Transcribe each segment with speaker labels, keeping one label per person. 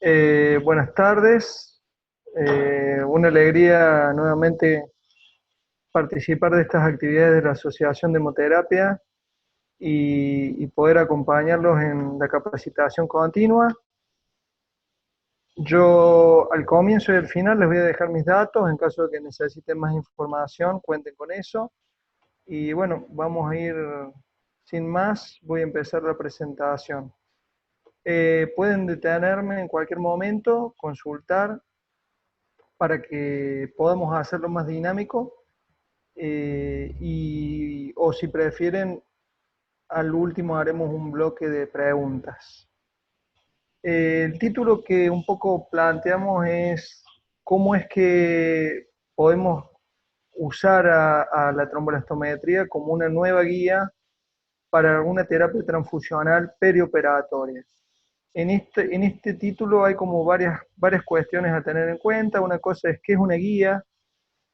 Speaker 1: Buenas tardes. Una alegría nuevamente participar de estas actividades de la Asociación de Hemoterapia y poder acompañarlos en la capacitación continua. Yo al comienzo y al final les voy a dejar mis datos en caso de que necesiten más información, cuenten con eso. Y bueno, vamos a ir sin más, voy a empezar la presentación. Pueden detenerme en cualquier momento, consultar para que podamos hacerlo más dinámico o si prefieren, al último haremos un bloque de preguntas. El título que un poco planteamos es cómo es que podemos usar a la tromboelastometría como una nueva guía para una terapia transfusional perioperatoria. En este título hay como varias cuestiones a tener en cuenta. Una cosa es qué es una guía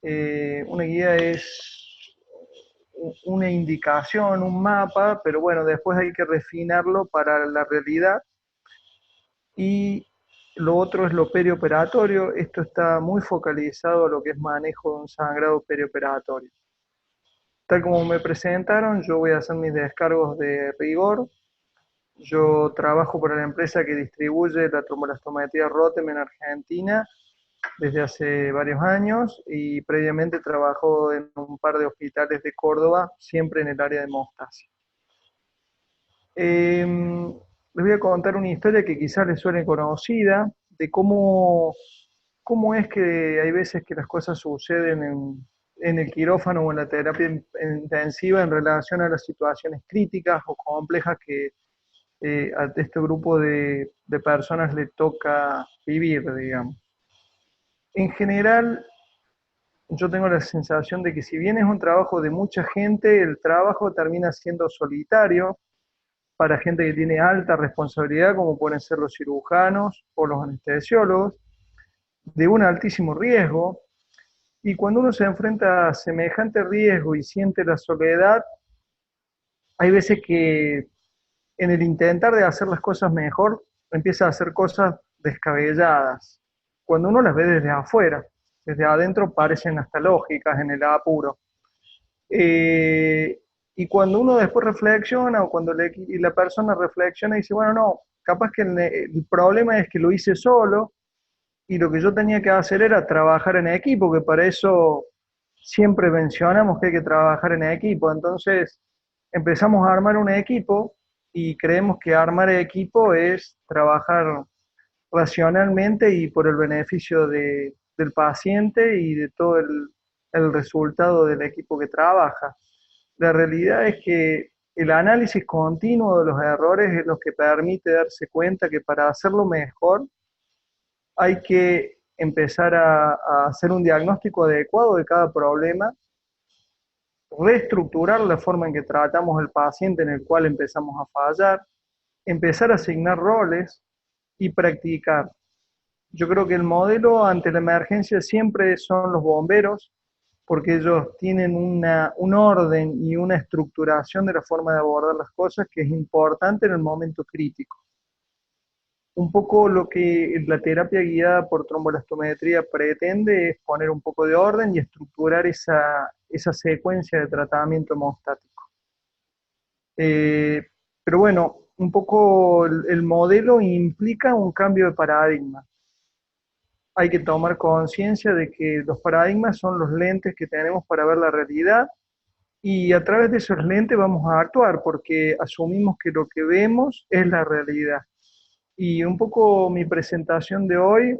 Speaker 1: es una indicación, un mapa, pero bueno, después hay que refinarlo para la realidad. Y lo otro es lo perioperatorio. Esto está muy focalizado a lo que es manejo de un sangrado perioperatorio. Tal como me presentaron, yo voy a hacer mis descargos de rigor. Yo trabajo para la empresa que distribuye la tromboelastometría Rotem en Argentina desde hace varios años y previamente trabajó en un par de hospitales de Córdoba, siempre en el área de hemostasia. Les voy a contar una historia que quizás les suene conocida, de cómo es que hay veces que las cosas suceden en el quirófano o en la terapia intensiva en relación a las situaciones críticas o complejas que a este grupo de personas le toca vivir, digamos. En general, yo tengo la sensación de que si bien es un trabajo de mucha gente, el trabajo termina siendo solitario para gente que tiene alta responsabilidad, como pueden ser los cirujanos o los anestesiólogos, de un altísimo riesgo. Y cuando uno se enfrenta a semejante riesgo y siente la soledad, hay veces que en el intentar de hacer las cosas mejor, empieza a hacer cosas descabelladas. Cuando uno las ve desde afuera, desde adentro parecen hasta lógicas en el apuro. Eh, y cuando uno después reflexiona o cuando y la persona reflexiona y dice, bueno, no, capaz que el problema es que lo hice solo y lo que yo tenía que hacer era trabajar en equipo, que para eso siempre mencionamos que hay que trabajar en equipo. Entonces empezamos a armar un equipo y creemos que armar equipo es trabajar racionalmente y por el beneficio del paciente y de todo el resultado del equipo que trabaja. La realidad es que el análisis continuo de los errores es lo que permite darse cuenta que para hacerlo mejor hay que empezar a hacer un diagnóstico adecuado de cada problema, reestructurar la forma en que tratamos al paciente en el cual empezamos a fallar, empezar a asignar roles y practicar. Yo creo que el modelo ante la emergencia siempre son los bomberos, porque ellos tienen un orden y una estructuración de la forma de abordar las cosas que es importante en el momento crítico. Un poco lo que la terapia guiada por tromboelastometría pretende es poner un poco de orden y estructurar esa secuencia de tratamiento hemostático. Eh, pero bueno, un poco el modelo implica un cambio de paradigma. Hay que tomar conciencia de que los paradigmas son los lentes que tenemos para ver la realidad y a través de esos lentes vamos a actuar porque asumimos que lo que vemos es la realidad. Y un poco mi presentación de hoy,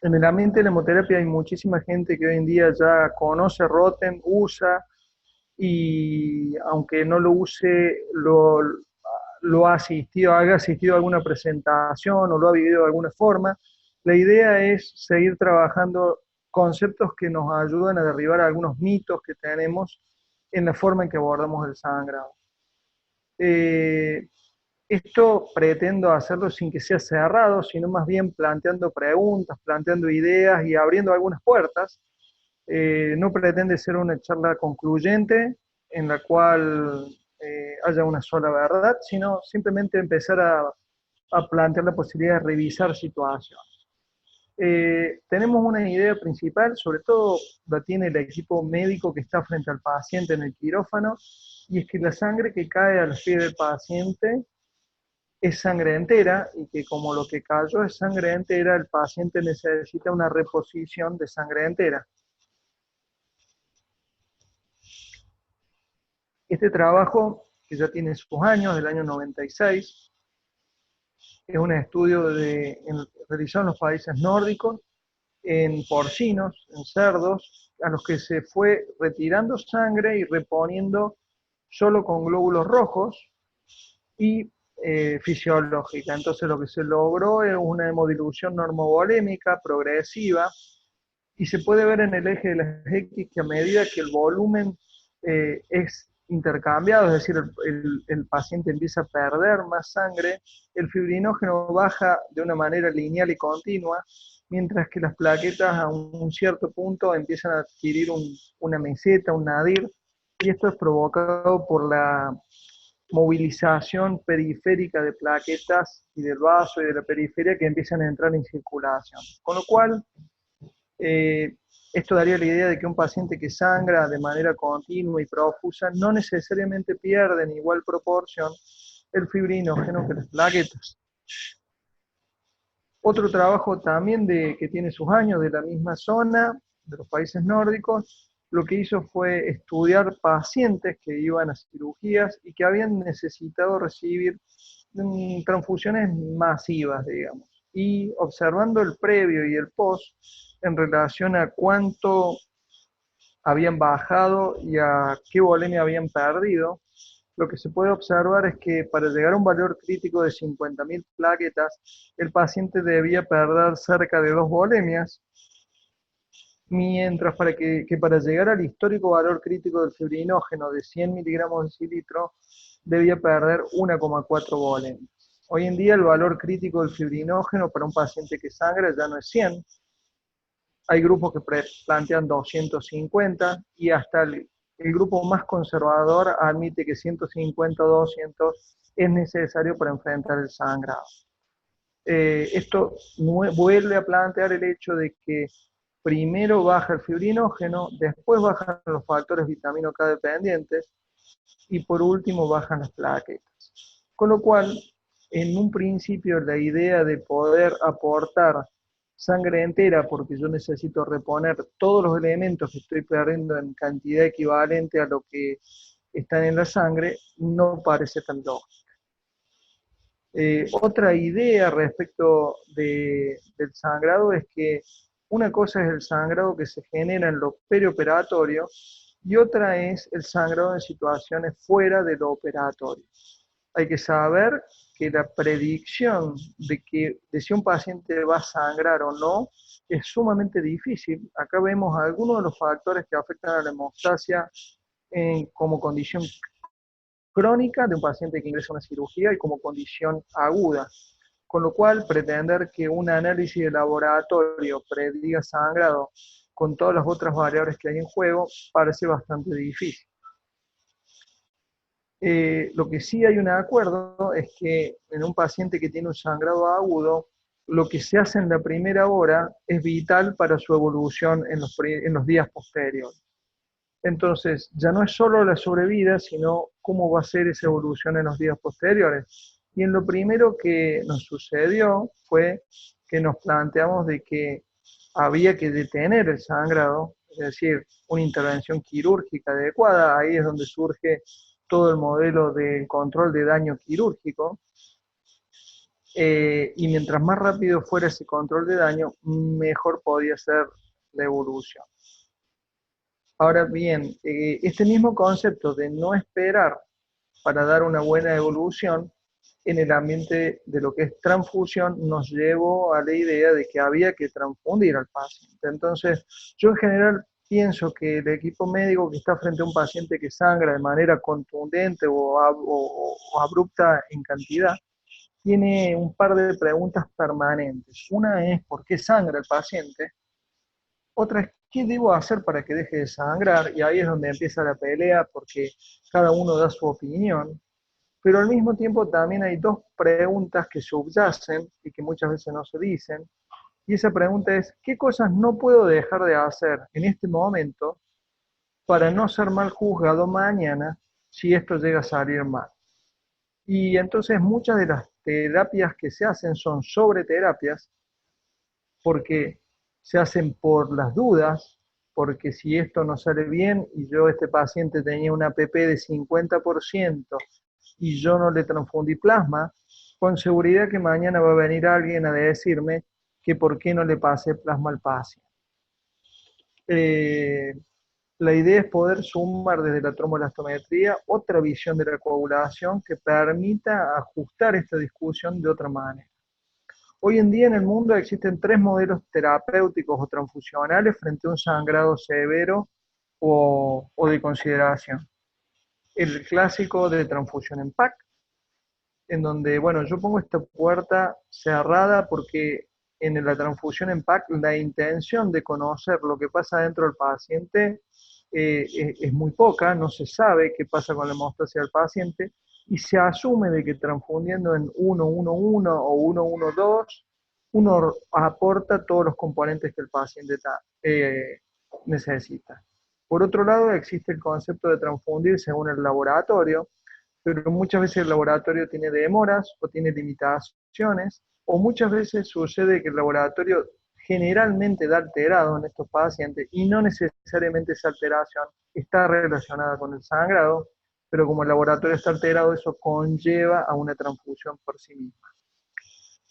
Speaker 1: en el ambiente de la hemoterapia hay muchísima gente que hoy en día ya conoce Rotem, usa y aunque no lo use, lo ha asistido, haga asistido a alguna presentación o lo ha vivido de alguna forma. La idea es seguir trabajando conceptos que nos ayudan a derribar algunos mitos que tenemos en la forma en que abordamos el sangrado. Eh, Esto pretendo hacerlo sin que sea cerrado, sino más bien planteando preguntas, planteando ideas y abriendo algunas puertas. No pretende ser una charla concluyente en la cual haya una sola verdad, sino simplemente empezar a plantear la posibilidad de revisar situaciones. Tenemos una idea principal, sobre todo la tiene el equipo médico que está frente al paciente en el quirófano, y es que la sangre que cae a los pies del paciente es sangre entera, y que como lo que cayó es sangre entera, el paciente necesita una reposición de sangre entera. Este trabajo, que ya tiene sus años, del año 96, es un estudio realizado en los países nórdicos, en porcinos, en cerdos, a los que se fue retirando sangre y reponiendo solo con glóbulos rojos y fisiológica. Entonces lo que se logró es una hemodilución normovolémica progresiva, y se puede ver en el eje de las X que a medida que el volumen es intercambiado, es decir, el paciente empieza a perder más sangre, el fibrinógeno baja de una manera lineal y continua, mientras que las plaquetas a un cierto punto empiezan a adquirir una meseta, un nadir, y esto es provocado por la movilización periférica de plaquetas y del vaso y de la periferia que empiezan a entrar en circulación. Con lo cual, eh, esto daría la idea de que un paciente que sangra de manera continua y profusa no necesariamente pierde en igual proporción el fibrinógeno que las plaquetas. Otro trabajo también que tiene sus años, de la misma zona, de los países nórdicos, lo que hizo fue estudiar pacientes que iban a cirugías y que habían necesitado recibir transfusiones masivas, digamos, y observando el previo y el post en relación a cuánto habían bajado y a qué volemia habían perdido, lo que se puede observar es que para llegar a un valor crítico de 50.000 plaquetas, el paciente debía perder cerca de 2 volemias, mientras que para llegar al histórico valor crítico del fibrinógeno de 100 miligramos de cilitro, debía perder 1,4 volemias. Hoy en día el valor crítico del fibrinógeno para un paciente que sangra ya no es 100, hay grupos que plantean 250, y hasta el grupo más conservador admite que 150 o 200 es necesario para enfrentar el sangrado. Esto vuelve a plantear el hecho de que primero baja el fibrinógeno, después bajan los factores vitamino K dependientes, y por último bajan las plaquetas. Con lo cual, en un principio, la idea de poder aportar sangre entera, porque yo necesito reponer todos los elementos que estoy perdiendo en cantidad equivalente a lo que están en la sangre, no parece tan lógico. Otra idea respecto del sangrado es que una cosa es el sangrado que se genera en lo perioperatorio, y otra es el sangrado en situaciones fuera de lo operatorio. Hay que saber que la predicción de si un paciente va a sangrar o no es sumamente difícil. Acá vemos algunos de los factores que afectan a la hemostasia como condición crónica de un paciente que ingresa a una cirugía y como condición aguda. Con lo cual, pretender que un análisis de laboratorio prediga sangrado con todas las otras variables que hay en juego parece bastante difícil. Lo que sí hay un acuerdo es que en un paciente que tiene un sangrado agudo, lo que se hace en la primera hora es vital para su evolución en los días posteriores. Entonces, ya no es solo la sobrevida, sino cómo va a ser esa evolución en los días posteriores. Y en lo primero que nos sucedió fue que nos planteamos de que había que detener el sangrado, es decir, una intervención quirúrgica adecuada. Ahí es donde surge todo el modelo del control de daño quirúrgico. Y mientras más rápido fuera ese control de daño, mejor podía ser la evolución. Ahora bien, este mismo concepto de no esperar para dar una buena evolución en el ambiente de lo que es transfusión nos llevó a la idea de que había que transfundir al paciente. Entonces, yo en general pienso que el equipo médico que está frente a un paciente que sangra de manera contundente o abrupta en cantidad, tiene un par de preguntas permanentes. Una es ¿por qué sangra el paciente? Otra es ¿qué debo hacer para que deje de sangrar? Y ahí es donde empieza la pelea, porque cada uno da su opinión. Pero al mismo tiempo también hay dos preguntas que subyacen y que muchas veces no se dicen. Y esa pregunta es, ¿qué cosas no puedo dejar de hacer en este momento para no ser mal juzgado mañana si esto llega a salir mal? Y entonces muchas de las terapias que se hacen son sobre terapias porque se hacen por las dudas, porque si esto no sale bien y yo, este paciente tenía una PP de 50% y yo no le transfundí plasma, con seguridad que mañana va a venir alguien a decirme que por qué no le pasé plasma al paciente. Eh, la idea es poder sumar desde la tromboelastometría otra visión de la coagulación que permita ajustar esta discusión de otra manera. Hoy en día en el mundo existen tres modelos terapéuticos o transfusionales frente a un sangrado severo o de consideración. El clásico de transfusión en PAC, en donde, bueno, yo pongo esta puerta cerrada porque en la transfusión en PAC la intención de conocer lo que pasa dentro del paciente es muy poca, no se sabe qué pasa con la hemostasia del paciente y se asume de que transfundiendo en 1-1-1 o 1-1-2 uno aporta todos los componentes que el paciente necesita. Por otro lado, existe el concepto de transfundir según el laboratorio, pero muchas veces el laboratorio tiene demoras o tiene limitaciones, o muchas veces sucede que el laboratorio generalmente da alterado en estos pacientes y no necesariamente esa alteración está relacionada con el sangrado, pero como el laboratorio está alterado, eso conlleva a una transfusión por sí misma.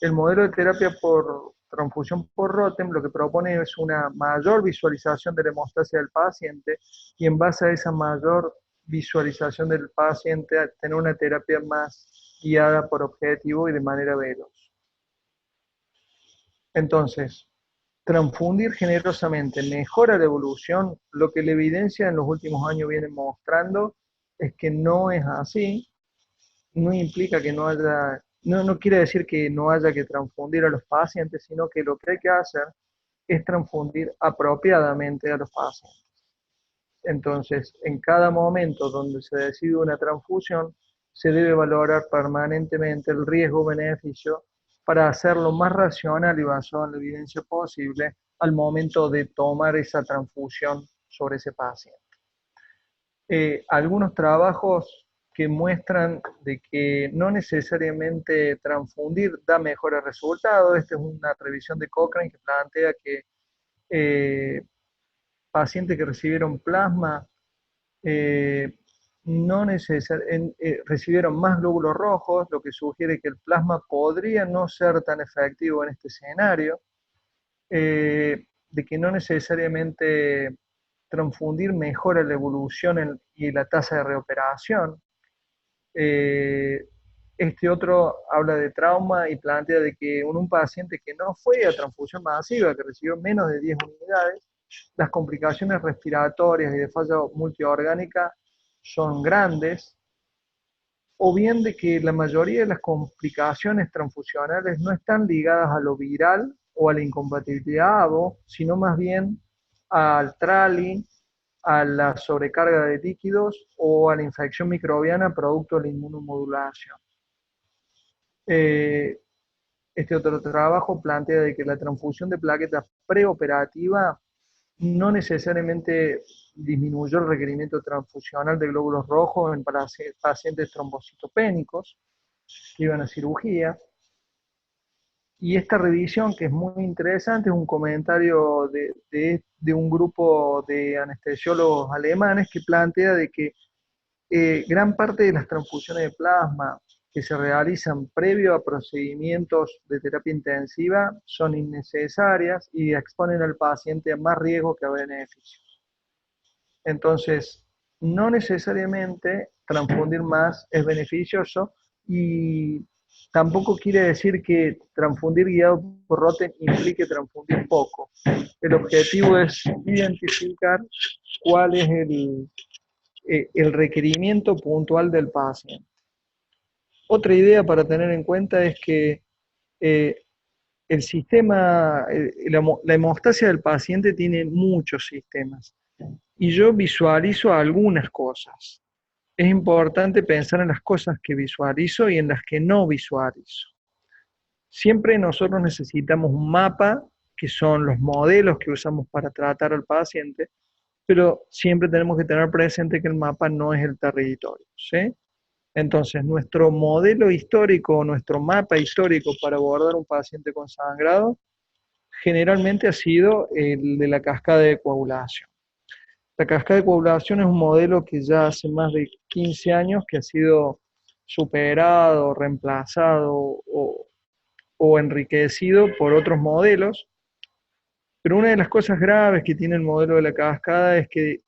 Speaker 1: El modelo de terapia por transfusión por Rotem lo que propone es una mayor visualización de la hemostasia del paciente y en base a esa mayor visualización del paciente tener una terapia más guiada por objetivo y de manera veloz. Entonces, transfundir generosamente mejora la evolución. Lo que la evidencia en los últimos años viene mostrando es que no es así. No implica que no haya, no quiere decir que no haya que transfundir a los pacientes, sino que lo que hay que hacer es transfundir apropiadamente a los pacientes. Entonces, en cada momento donde se decide una transfusión, se debe valorar permanentemente el riesgo-beneficio para hacerlo más racional y basado en la evidencia posible al momento de tomar esa transfusión sobre ese paciente. Algunos trabajos que muestran de que no necesariamente transfundir da mejores resultados. Esta es una revisión de Cochrane que plantea que pacientes que recibieron plasma eh, no recibieron más glóbulos rojos, lo que sugiere que el plasma podría no ser tan efectivo en este escenario, de que no necesariamente transfundir mejora la evolución y la tasa de reoperación. Eh, este otro habla de trauma y plantea de que en un paciente que no fue a transfusión masiva, que recibió menos de 10 unidades, las complicaciones respiratorias y de falla multiorgánica son grandes, o bien de que la mayoría de las complicaciones transfusionales no están ligadas a lo viral o a la incompatibilidad ABO, sino más bien al TRALI, a la sobrecarga de líquidos o a la infección microbiana producto de la inmunomodulación. Este otro trabajo plantea de que la transfusión de plaquetas preoperativa no necesariamente disminuyó el requerimiento transfusional de glóbulos rojos en pacientes trombocitopénicos que iban a cirugía. Y esta revisión, que es muy interesante, es un comentario de un grupo de anestesiólogos alemanes que plantea de que gran parte de las transfusiones de plasma que se realizan previo a procedimientos de terapia intensiva son innecesarias y exponen al paciente a más riesgo que a beneficios. Entonces, no necesariamente transfundir más es beneficioso y tampoco quiere decir que transfundir guiado por Rotem implique transfundir poco. El objetivo es identificar cuál es el requerimiento puntual del paciente. Otra idea para tener en cuenta es que eh, el sistema, la hemostasia del paciente tiene muchos sistemas y yo visualizo algunas cosas. es importante pensar en las cosas que visualizo y en las que no visualizo. Siempre nosotros necesitamos un mapa, que son los modelos que usamos para tratar al paciente, pero siempre tenemos que tener presente que el mapa no es el territorio, ¿sí? Entonces, nuestro modelo histórico, nuestro mapa histórico para abordar un paciente con sangrado, generalmente ha sido el de la cascada de coagulación. La cascada de coagulación es un modelo que ya hace más de 15 años que ha sido superado, reemplazado o enriquecido por otros modelos, pero una de las cosas graves que tiene el modelo de la cascada es que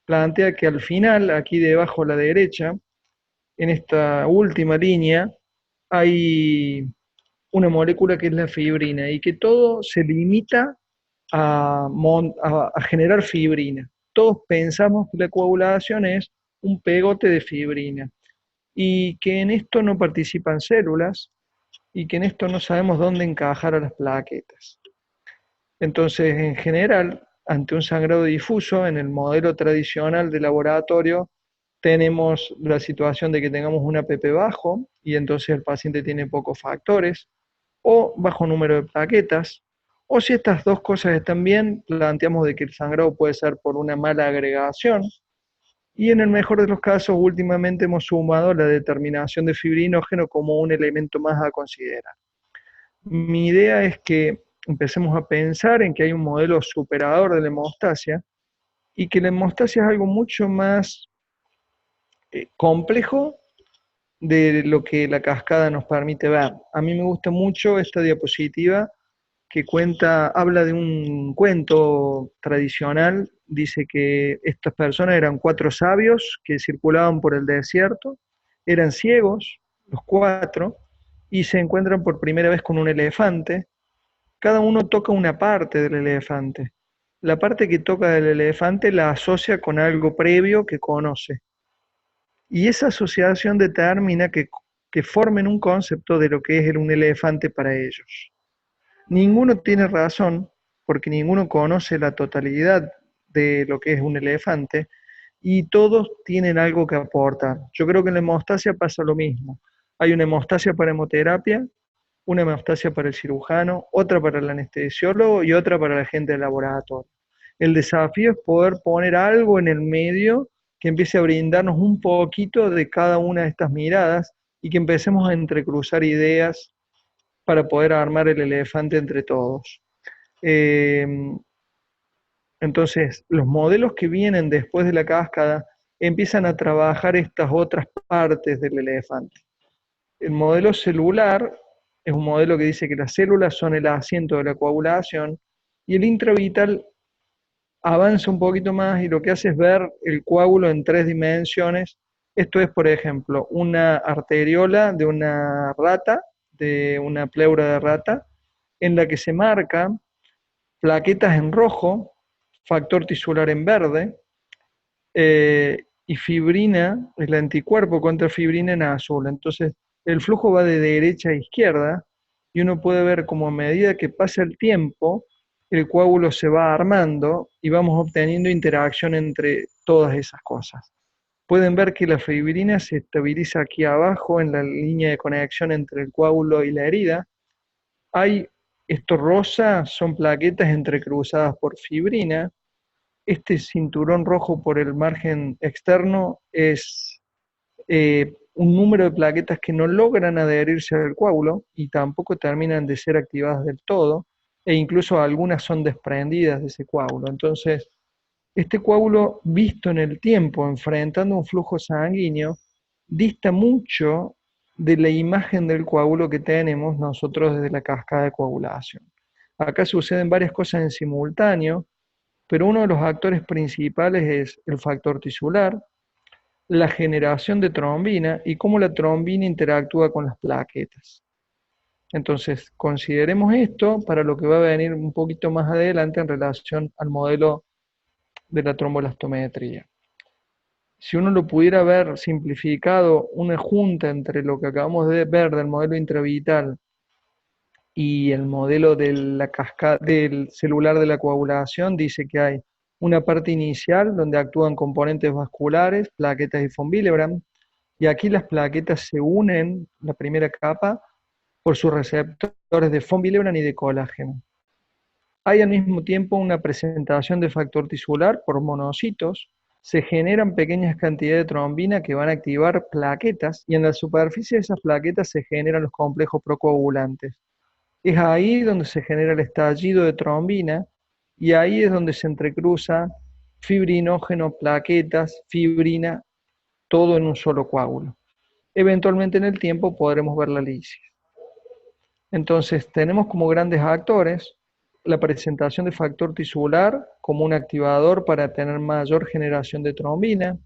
Speaker 1: plantea que al final, aquí debajo a la derecha, en esta última línea, hay una molécula que es la fibrina y que todo se limita a generar fibrina. Todos pensamos que la coagulación es un pegote de fibrina y que en esto no participan células y que en esto no sabemos dónde encajar a las plaquetas. Entonces, en general, ante un sangrado difuso, en el modelo tradicional de laboratorio, tenemos la situación de que tengamos un APP bajo y entonces el paciente tiene pocos factores o bajo número de plaquetas, o si estas dos cosas están bien, planteamos de que el sangrado puede ser por una mala agregación, y en el mejor de los casos, últimamente hemos sumado la determinación de fibrinógeno como un elemento más a considerar. Mi idea es que empecemos a pensar en que hay un modelo superador de la hemostasia y que la hemostasia es algo mucho más complejo de lo que la cascada nos permite ver. A mí me gusta mucho esta diapositiva que habla de un cuento tradicional, dice que estas personas eran 4 sabios que circulaban por el desierto, eran ciegos, los 4, y se encuentran por primera vez con un elefante. Cada uno toca una parte del elefante. La parte que toca del elefante la asocia con algo previo que conoce. Y esa asociación determina que formen un concepto de lo que es un elefante para ellos. Ninguno tiene razón, porque ninguno conoce la totalidad de lo que es un elefante, y todos tienen algo que aportar. Yo creo que en la hemostasia pasa lo mismo. Hay una hemostasia para hemoterapia, una hemostasia para el cirujano, otra para el anestesiólogo y otra para la gente del laboratorio. El desafío es poder poner algo en el medio que empiece a brindarnos un poquito de cada una de estas miradas y que empecemos a entrecruzar ideas para poder armar el elefante entre todos. Eh, entonces, los modelos que vienen después de la cascada empiezan a trabajar estas otras partes del elefante. El modelo celular es un modelo que dice que las células son el asiento de la coagulación y el intravital avanza un poquito más y lo que hace es ver el coágulo en 3 dimensiones. Esto es, por ejemplo, una arteriola de una rata, de una pleura de rata, en la que se marcan plaquetas en rojo, factor tisular en verde, y fibrina, el anticuerpo contra fibrina en azul. Entonces, el flujo va de derecha a izquierda y uno puede ver como a medida que pasa el tiempo, el coágulo se va armando y vamos obteniendo interacción entre todas esas cosas. Pueden ver que la fibrina se estabiliza aquí abajo en la línea de conexión entre el coágulo y la herida. Hay esto rosa, son plaquetas entrecruzadas por fibrina. Este cinturón rojo por el margen externo es un número de plaquetas que no logran adherirse al coágulo y tampoco terminan de ser activadas del todo, e incluso algunas son desprendidas de ese coágulo. Entonces, este coágulo visto en el tiempo, enfrentando un flujo sanguíneo, dista mucho de la imagen del coágulo que tenemos nosotros desde la cascada de coagulación. Acá suceden varias cosas en simultáneo, pero uno de los actores principales es el factor tisular, la generación de trombina y cómo la trombina interactúa con las plaquetas. Entonces, consideremos esto para lo que va a venir un poquito más adelante en relación al modelo de la trombolastometría. Si uno lo pudiera ver simplificado, una junta entre lo que acabamos de ver del modelo intravital y el modelo de la cascada, del celular de la coagulación, dice que hay una parte inicial donde actúan componentes vasculares, plaquetas y von Willebrand, y aquí las plaquetas se unen, la primera capa, por sus receptores de von Willebrand y de colágeno. Hay al mismo tiempo una presentación de factor tisular por monocitos, se generan pequeñas cantidades de trombina que van a activar plaquetas y en la superficie de esas plaquetas se generan los complejos procoagulantes. Es ahí donde se genera el estallido de trombina y ahí es donde se entrecruza fibrinógeno, plaquetas, fibrina, todo en un solo coágulo. Eventualmente en el tiempo podremos ver la lisis. Entonces tenemos como grandes actores la presentación de factor tisular como un activador para tener mayor generación de trombina,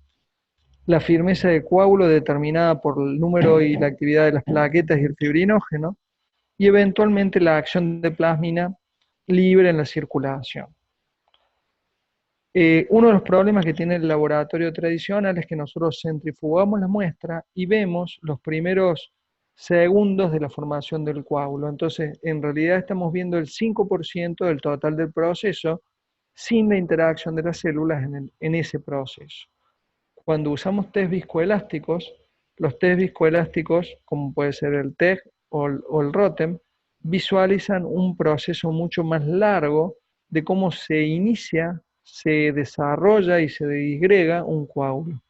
Speaker 1: la firmeza del coágulo determinada por el número y la actividad de las plaquetas y el fibrinógeno, y eventualmente la acción de plasmina libre en la circulación. Uno de los problemas que tiene el laboratorio tradicional es que nosotros centrifugamos la muestra y vemos los primeros segundos de la formación del coágulo. Entonces, en realidad estamos viendo el 5% del total del proceso sin la interacción de las células en ese proceso. Cuando usamos test viscoelásticos, los test viscoelásticos, como puede ser el TEG o el ROTEM, visualizan un proceso mucho más largo de cómo se inicia, se desarrolla y se disgrega un coágulo.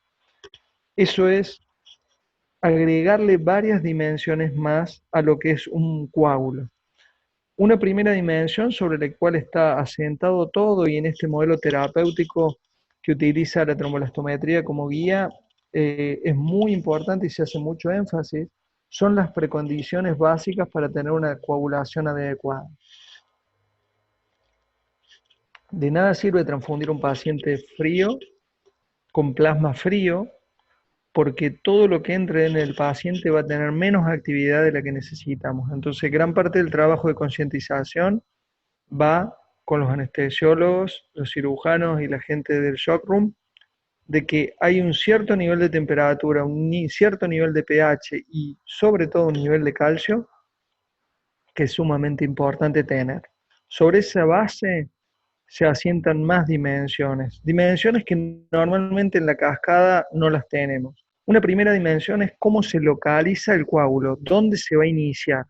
Speaker 1: Eso es agregarle varias dimensiones más a lo que es un coágulo. Una primera dimensión sobre la cual está asentado todo y en este modelo terapéutico que utiliza la tromboelastometría como guía es muy importante y se hace mucho énfasis, son las precondiciones básicas para tener una coagulación adecuada. De nada sirve transfundir un paciente frío con plasma frío, porque todo lo que entre en el paciente va a tener menos actividad de la que necesitamos. Entonces, gran parte del trabajo de concientización va con los anestesiólogos, los cirujanos y la gente del shock room, de que hay un cierto nivel de temperatura, un cierto nivel de pH y sobre todo un nivel de calcio que es sumamente importante tener. Sobre esa base se asientan más dimensiones, dimensiones que normalmente en la cascada no las tenemos. Una primera dimensión es cómo se localiza el coágulo, dónde se va a iniciar.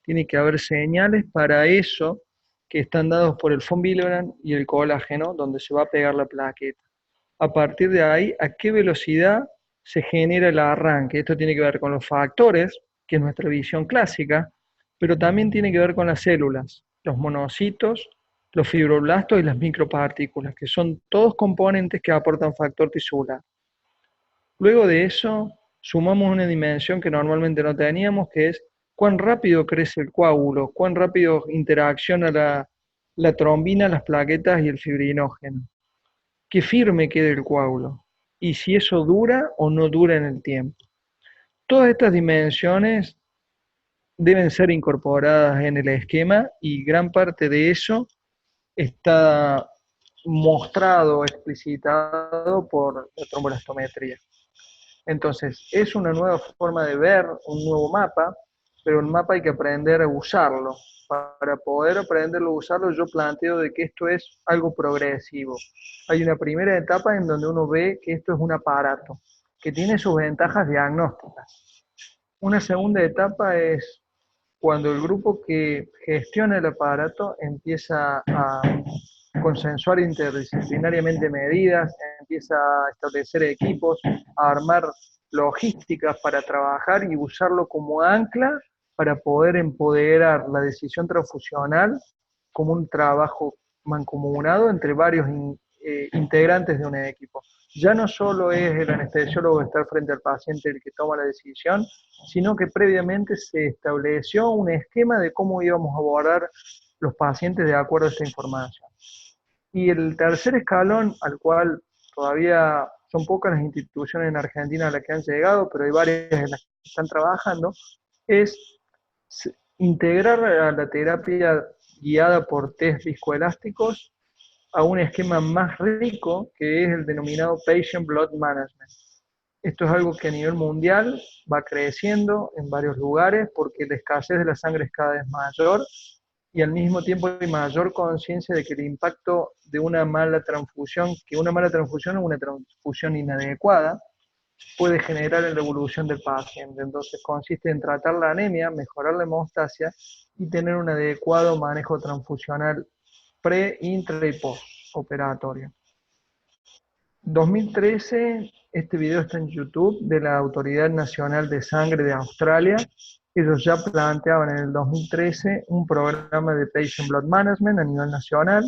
Speaker 1: Tiene que haber señales para eso que están dados por el von Willebrand y el colágeno, donde se va a pegar la plaqueta. A partir de ahí, a qué velocidad se genera el arranque. Esto tiene que ver con los factores, que es nuestra visión clásica, pero también tiene que ver con las células, los monocitos, los fibroblastos y las micropartículas, que son todos componentes que aportan factor tisular. Luego de eso, sumamos una dimensión que normalmente no teníamos, que es cuán rápido crece el coágulo, cuán rápido interacciona la trombina, las plaquetas y el fibrinógeno. Qué firme quede el coágulo y si eso dura o no dura en el tiempo. Todas estas dimensiones deben ser incorporadas en el esquema y gran parte de eso está mostrado, explicitado por la tromboelastometría. Entonces, es una nueva forma de ver, un nuevo mapa, pero el mapa hay que aprender a usarlo. Para poder aprenderlo a usarlo, yo planteo de que esto es algo progresivo. Hay una primera etapa en donde uno ve que esto es un aparato, que tiene sus ventajas diagnósticas. Una segunda etapa es cuando el grupo que gestiona el aparato empieza a consensuar interdisciplinariamente medidas, empieza a establecer equipos, a armar logísticas para trabajar y usarlo como ancla para poder empoderar la decisión transfusional como un trabajo mancomunado entre varios integrantes de un equipo. Ya no solo es el anestesiólogo estar frente al paciente el que toma la decisión, sino que previamente se estableció un esquema de cómo íbamos a abordar los pacientes de acuerdo a esta información. Y el tercer escalón, al cual todavía son pocas las instituciones en Argentina a las que han llegado, pero hay varias en las que están trabajando, es integrar a la terapia guiada por test viscoelásticos a un esquema más rico que es el denominado Patient Blood Management. Esto es algo que a nivel mundial va creciendo en varios lugares porque la escasez de la sangre es cada vez mayor y al mismo tiempo hay mayor conciencia de que el impacto de una mala transfusión, que una mala transfusión o una transfusión inadecuada, puede generar en la evolución del paciente. Entonces consiste en tratar la anemia, mejorar la hemostasia y tener un adecuado manejo transfusional pre, intra y postoperatorio. 2013, este video está en YouTube de la Autoridad Nacional de Sangre de Australia. Ellos ya planteaban en el 2013 un programa de Patient Blood Management a nivel nacional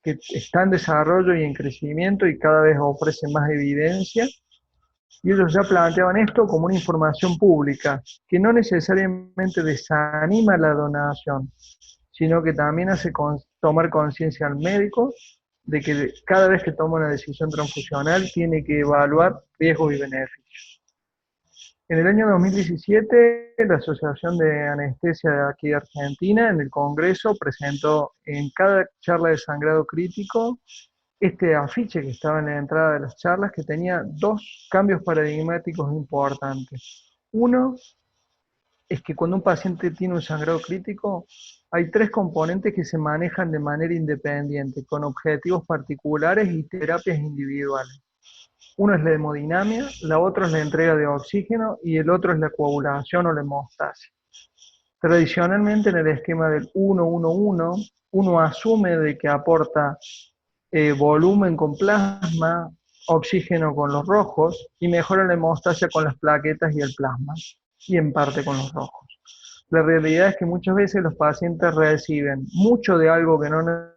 Speaker 1: que está en desarrollo y en crecimiento y cada vez ofrece más evidencia. Y ellos ya planteaban esto como una información pública, que no necesariamente desanima la donación, sino que también hace tomar conciencia al médico de que cada vez que toma una decisión transfusional tiene que evaluar riesgos y beneficios. En el año 2017, la Asociación de Anestesia de aquí de Argentina, en el Congreso, presentó en cada charla de sangrado crítico este afiche que estaba en la entrada de las charlas, que tenía dos cambios paradigmáticos importantes. Uno es que cuando un paciente tiene un sangrado crítico, hay tres componentes que se manejan de manera independiente, con objetivos particulares y terapias individuales. Uno es la hemodinamia, la otra es la entrega de oxígeno y el otro es la coagulación o la hemostasia. Tradicionalmente en el esquema del 1-1-1, uno asume de que aporta volumen con plasma, oxígeno con los rojos y mejora la hemostasia con las plaquetas y el plasma, y en parte con los rojos. La realidad es que muchas veces los pacientes reciben mucho de algo que no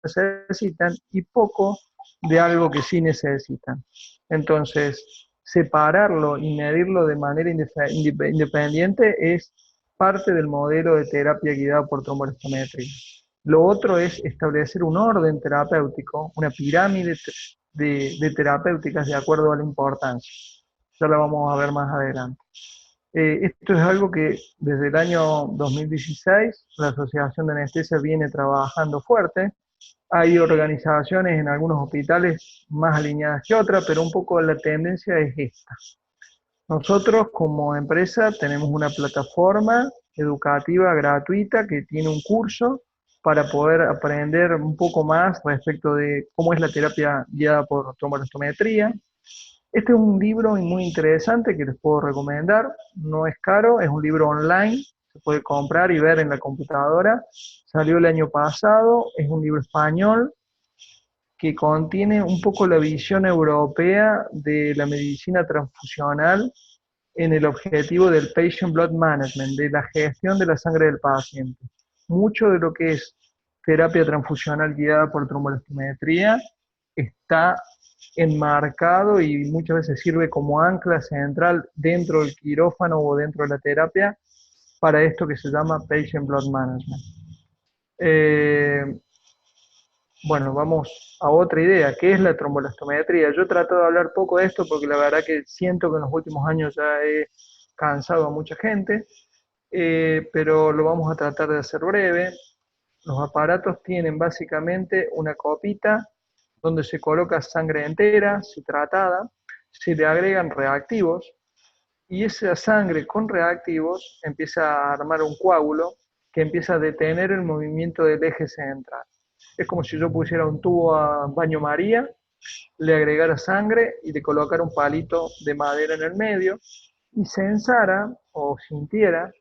Speaker 1: necesitan y poco de algo que sí necesitan. Entonces, separarlo y medirlo de manera independiente es parte del modelo de terapia guiada por tromboelastometría. Lo otro es establecer un orden terapéutico, una pirámide de terapéuticas de acuerdo a la importancia. Ya la vamos a ver más adelante. Esto es algo que desde el año 2016 la Asociación de Anestesia viene trabajando fuerte. Hay organizaciones en algunos hospitales más alineadas que otras, pero un poco la tendencia es esta. Nosotros como empresa tenemos una plataforma educativa gratuita que tiene un curso para poder aprender un poco más respecto de cómo es la terapia guiada por tromboelastometría. Este es un libro muy interesante que les puedo recomendar, no es caro, es un libro online, se puede comprar y ver en la computadora, salió el año pasado, es un libro español que contiene un poco la visión europea de la medicina transfusional en el objetivo del Patient Blood Management, de la gestión de la sangre del paciente. Mucho de lo que es terapia transfusional guiada por tromboelastometría está enmarcado y muchas veces sirve como ancla central dentro del quirófano o dentro de la terapia para esto que se llama Patient Blood Management. Bueno, vamos a otra idea, ¿qué es la tromboelastometría? Yo trato de hablar poco de esto porque la verdad que siento que en los últimos años ya he cansado a mucha gente, pero lo vamos a tratar de hacer breve. Los aparatos tienen básicamente una copita donde se coloca sangre entera, citratada, se le agregan reactivos y esa sangre con reactivos empieza a armar un coágulo que empieza a detener el movimiento del eje central. Es como si yo pusiera un tubo a baño María, le agregara sangre y le colocara un palito de madera en el medio y sensara o sintiera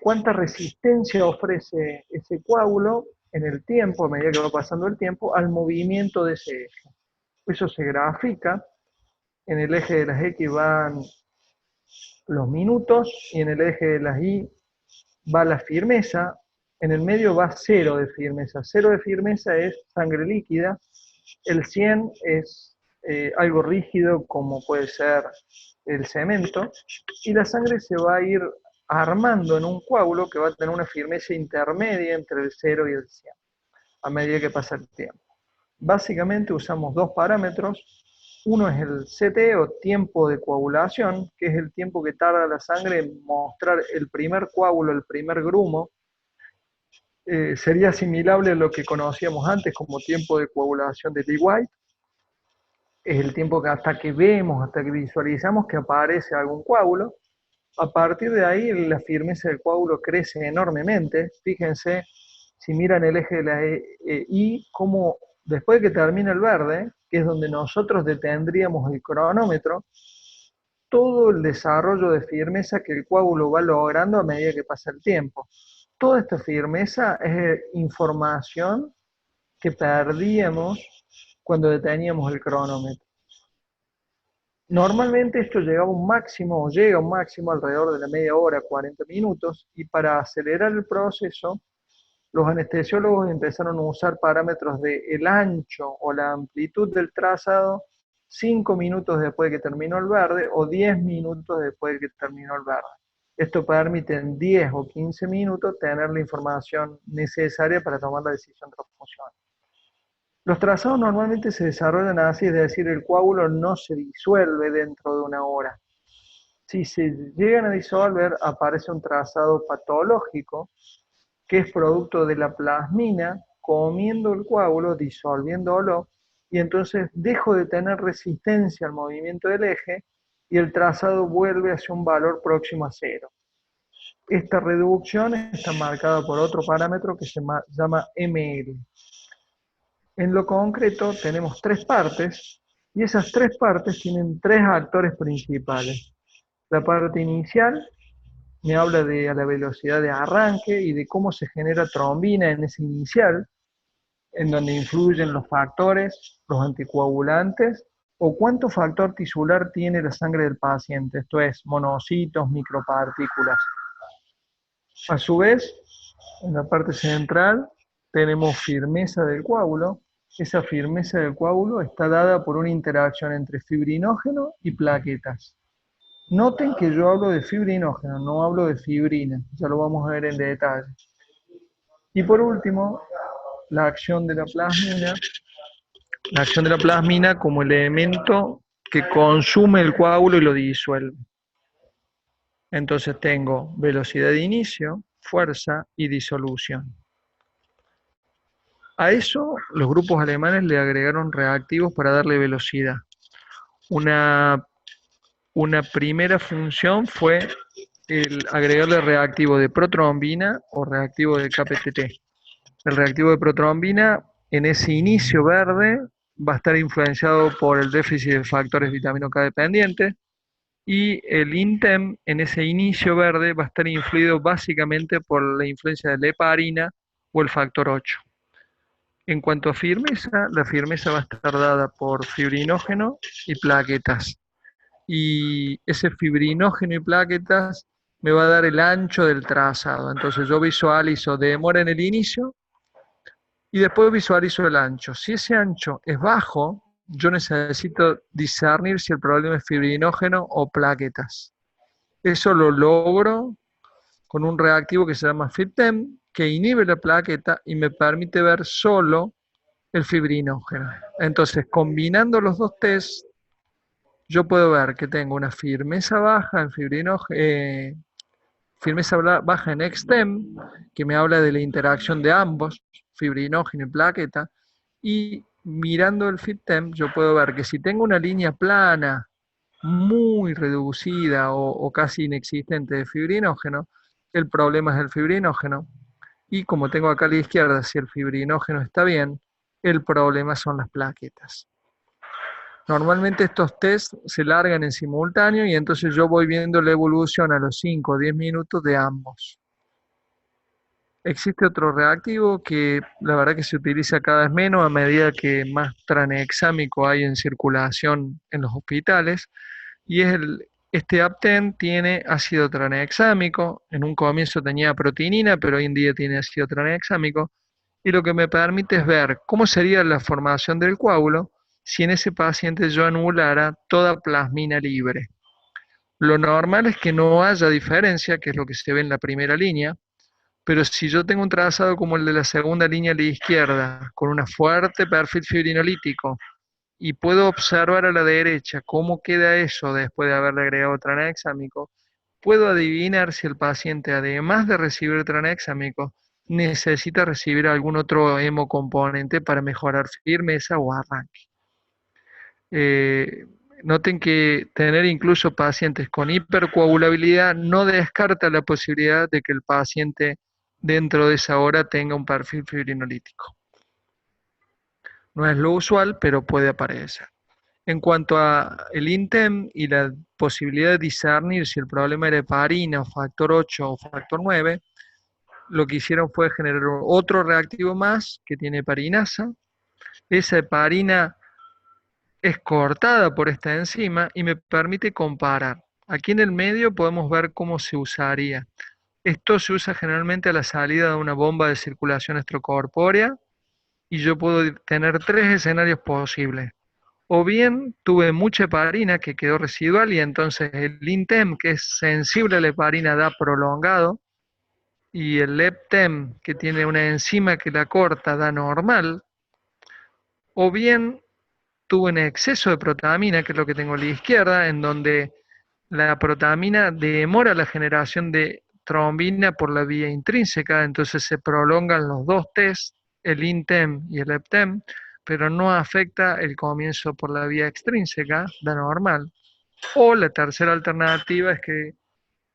Speaker 1: cuánta resistencia ofrece ese coágulo en el tiempo, a medida que va pasando el tiempo, al movimiento de ese eje. Eso se grafica, en el eje de las X van los minutos y en el eje de las Y va la firmeza, en el medio va cero de firmeza. Cero de firmeza es sangre líquida, el 100 es algo rígido como puede ser el cemento, y la sangre se va a ir armando en un coágulo que va a tener una firmeza intermedia entre el 0 y el 100 a medida que pasa el tiempo. Básicamente usamos dos parámetros. Uno es el CT o tiempo de coagulación, que es el tiempo que tarda la sangre en mostrar el primer coágulo, el primer grumo. Sería asimilable a lo que conocíamos antes como tiempo de coagulación de Lee White. Es el tiempo que hasta que vemos, hasta que visualizamos que aparece algún coágulo. A partir de ahí, la firmeza del coágulo crece enormemente. Fíjense, si miran el eje de la I, como después de que termina el verde, que es donde nosotros detendríamos el cronómetro, todo el desarrollo de firmeza que el coágulo va logrando a medida que pasa el tiempo. Toda esta firmeza es información que perdíamos cuando deteníamos el cronómetro. Normalmente esto llegaba a un máximo, o llega a un máximo alrededor de la media hora, 40 minutos, y para acelerar el proceso, los anestesiólogos empezaron a usar parámetros de el ancho o la amplitud del trazado 5 minutos después de que terminó el verde o 10 minutos después de que terminó el verde. Esto permite en 10 o 15 minutos tener la información necesaria para tomar la decisión transfusional. Los trazados normalmente se desarrollan así, es decir, el coágulo no se disuelve dentro de una hora. Si se llegan a disolver, aparece un trazado patológico, que es producto de la plasmina comiendo el coágulo, disolviéndolo, y entonces dejo de tener resistencia al movimiento del eje y el trazado vuelve hacia un valor próximo a cero. Esta reducción está marcada por otro parámetro que se llama ML. En lo concreto tenemos tres partes y esas tres partes tienen tres actores principales. La parte inicial me habla de la velocidad de arranque y de cómo se genera trombina en ese inicial, en donde influyen los factores, los anticoagulantes o cuánto factor tisular tiene la sangre del paciente, esto es, monocitos, micropartículas. A su vez, en la parte central tenemos firmeza del coágulo. Esa firmeza del coágulo está dada por una interacción entre fibrinógeno y plaquetas. Noten que yo hablo de fibrinógeno, no hablo de fibrina, ya lo vamos a ver en detalle. Y por último, la acción de la plasmina. La acción de la plasmina como elemento que consume el coágulo y lo disuelve. Entonces tengo velocidad de inicio, fuerza y disolución. A eso los grupos alemanes le agregaron reactivos para darle velocidad. Una primera función fue el agregarle reactivo de protrombina o reactivo de KPTT. El reactivo de protrombina en ese inicio verde va a estar influenciado por el déficit de factores vitamina K dependientes y el INTEM en ese inicio verde va a estar influido básicamente por la influencia de la heparina o el factor 8. En cuanto a firmeza, la firmeza va a estar dada por fibrinógeno y plaquetas. Y ese fibrinógeno y plaquetas me va a dar el ancho del trazado. Entonces yo visualizo demora en el inicio y después visualizo el ancho. Si ese ancho es bajo, yo necesito discernir si el problema es fibrinógeno o plaquetas. Eso lo logro con un reactivo que se llama FibTem, que inhibe la plaqueta y me permite ver solo el fibrinógeno. Entonces, combinando los dos tests, yo puedo ver que tengo una firmeza baja en fibrinógeno, firmeza baja en extem, que me habla de la interacción de ambos, fibrinógeno y plaqueta, y mirando el FibTem yo puedo ver que si tengo una línea plana, muy reducida o casi inexistente de fibrinógeno, el problema es el fibrinógeno, y como tengo acá a la izquierda, si el fibrinógeno está bien, el problema son las plaquetas. Normalmente estos tests se largan en simultáneo y entonces yo voy viendo la evolución a los 5 o 10 minutos de ambos. Existe otro reactivo que la verdad que se utiliza cada vez menos a medida que más tranexámico hay en circulación en los hospitales, y es este Apten tiene ácido tranexámico. En un comienzo tenía proteinina, pero hoy en día tiene ácido tranexámico, y lo que me permite es ver cómo sería la formación del coágulo si en ese paciente yo anulara toda plasmina libre. Lo normal es que no haya diferencia, que es lo que se ve en la primera línea, pero si yo tengo un trazado como el de la segunda línea a la izquierda, con un fuerte perfil fibrinolítico, y puedo observar a la derecha cómo queda eso después de haberle agregado tranexámico, puedo adivinar si el paciente, además de recibir tranexámico, necesita recibir algún otro hemocomponente para mejorar firmeza o arranque. Noten que tener incluso pacientes con hipercoagulabilidad no descarta la posibilidad de que el paciente dentro de esa hora tenga un perfil fibrinolítico. No es lo usual, pero puede aparecer. En cuanto a el INTEM y la posibilidad de discernir si el problema era heparina o factor 8 o factor 9, lo que hicieron fue generar otro reactivo más que tiene heparinasa. Esa heparina es cortada por esta enzima y me permite comparar. Aquí en el medio podemos ver cómo se usaría. Esto se usa generalmente a la salida de una bomba de circulación extracorpórea y yo puedo tener tres escenarios posibles. O bien tuve mucha heparina que quedó residual y entonces el INTEM, que es sensible a la heparina, da prolongado, y el LEPTEM, que tiene una enzima que la corta, da normal. O bien tuve un exceso de protamina, que es lo que tengo a la izquierda, en donde la protamina demora la generación de trombina por la vía intrínseca, entonces se prolongan los dos test, el INTEM y el EPTEM, pero no afecta el comienzo por la vía extrínseca, da normal. O la tercera alternativa es que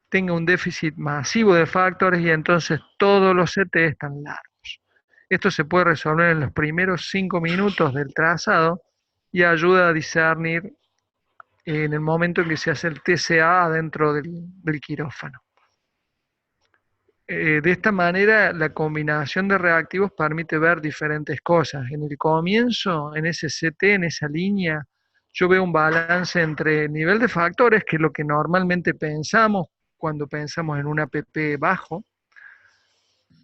Speaker 1: tenga un déficit masivo de factores y entonces todos los CT están largos. Esto se puede resolver en los primeros 5 minutos del trazado y ayuda a discernir en el momento en que se hace el TCA dentro del quirófano. De esta manera, la combinación de reactivos permite ver diferentes cosas. En el comienzo, en ese CT, en esa línea, yo veo un balance entre el nivel de factores, que es lo que normalmente pensamos cuando pensamos en un APP bajo,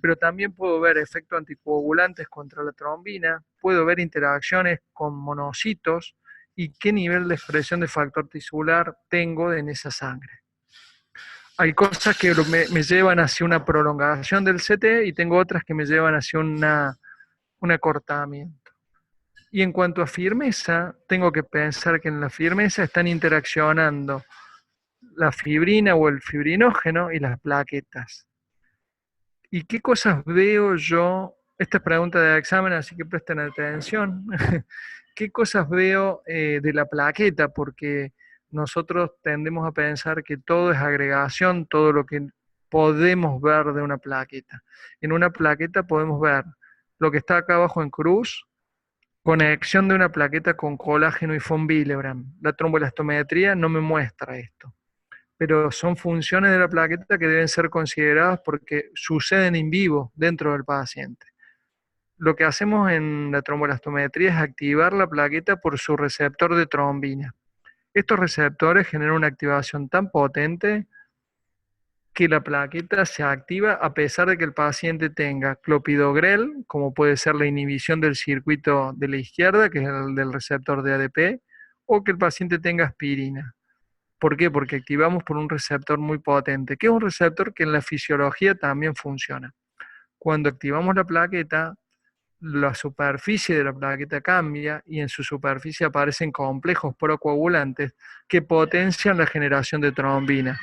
Speaker 1: pero también puedo ver efectos anticoagulantes contra la trombina, puedo ver interacciones con monocitos y qué nivel de expresión de factor tisular tengo en esa sangre. Hay cosas que me llevan hacia una prolongación del CT y tengo otras que me llevan hacia un acortamiento. Y en cuanto a firmeza, tengo que pensar que en la firmeza están interaccionando la fibrina o el fibrinógeno y las plaquetas. ¿Y qué cosas veo yo? Esta es pregunta de examen, así que presten atención. ¿Qué cosas veo de la plaqueta? Porque nosotros tendemos a pensar que todo es agregación, todo lo que podemos ver de una plaqueta. En una plaqueta podemos ver lo que está acá abajo en cruz, conexión de una plaqueta con colágeno y von Willebrand. La tromboelastometría no me muestra esto, pero son funciones de la plaqueta que deben ser consideradas porque suceden en vivo dentro del paciente. Lo que hacemos en la tromboelastometría es activar la plaqueta por su receptor de trombina. Estos receptores generan una activación tan potente que la plaqueta se activa a pesar de que el paciente tenga clopidogrel, como puede ser la inhibición del circuito de la izquierda, que es el del receptor de ADP, o que el paciente tenga aspirina. ¿Por qué? Porque activamos por un receptor muy potente, que es un receptor que en la fisiología también funciona. Cuando activamos la plaqueta, la superficie de la plaqueta cambia y en su superficie aparecen complejos procoagulantes que potencian la generación de trombina.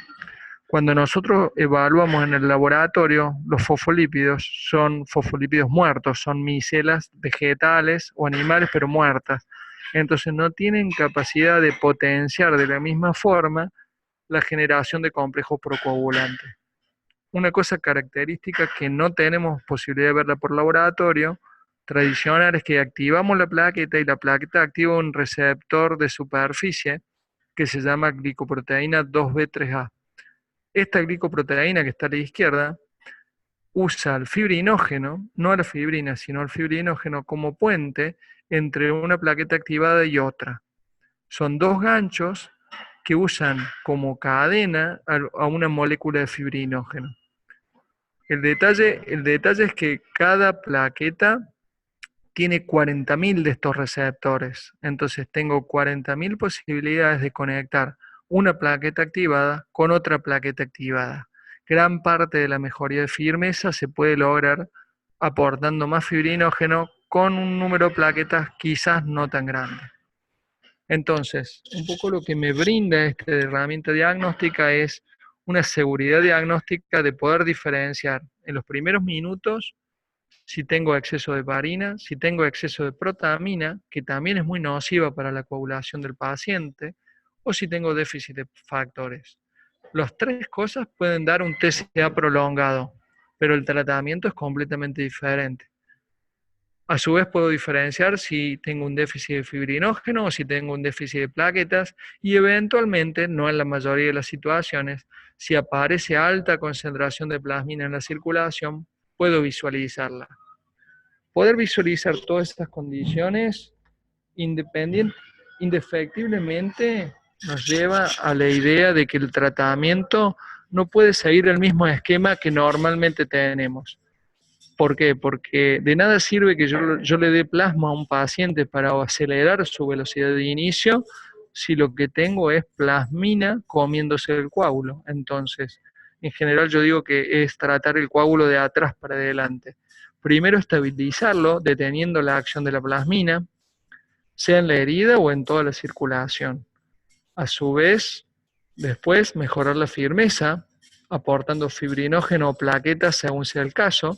Speaker 1: Cuando nosotros evaluamos en el laboratorio, los fosfolípidos son fosfolípidos muertos, son micelas vegetales o animales pero muertas. Entonces no tienen capacidad de potenciar de la misma forma la generación de complejos procoagulantes. Una cosa característica que no tenemos posibilidad de verla por laboratorio tradicional es que activamos la plaqueta y la plaqueta activa un receptor de superficie que se llama glicoproteína 2B3A. Esta glicoproteína que está a la izquierda usa el fibrinógeno, no a la fibrina, sino al fibrinógeno como puente entre una plaqueta activada y otra. Son dos ganchos que usan como cadena a una molécula de fibrinógeno. El detalle es que cada plaqueta tiene 40.000 de estos receptores. Entonces tengo 40.000 posibilidades de conectar una plaqueta activada con otra plaqueta activada. Gran parte de la mejoría de firmeza se puede lograr aportando más fibrinógeno con un número de plaquetas quizás no tan grande. Entonces, un poco lo que me brinda esta herramienta diagnóstica es una seguridad diagnóstica de poder diferenciar en los primeros minutos si tengo exceso de heparina, si tengo exceso de protamina, que también es muy nociva para la coagulación del paciente, o si tengo déficit de factores. Las tres cosas pueden dar un TCA prolongado, pero el tratamiento es completamente diferente. A su vez puedo diferenciar si tengo un déficit de fibrinógeno o si tengo un déficit de plaquetas y eventualmente, no en la mayoría de las situaciones, si aparece alta concentración de plasmina en la circulación, puedo visualizarla. Poder visualizar todas estas condiciones indefectiblemente nos lleva a la idea de que el tratamiento no puede seguir el mismo esquema que normalmente tenemos. ¿Por qué? Porque de nada sirve que yo le dé plasma a un paciente para acelerar su velocidad de inicio si lo que tengo es plasmina comiéndose el coágulo. Entonces, en general yo digo que es tratar el coágulo de atrás para adelante. Primero estabilizarlo, deteniendo la acción de la plasmina, sea en la herida o en toda la circulación. A su vez, después mejorar la firmeza, aportando fibrinógeno o plaquetas según sea el caso,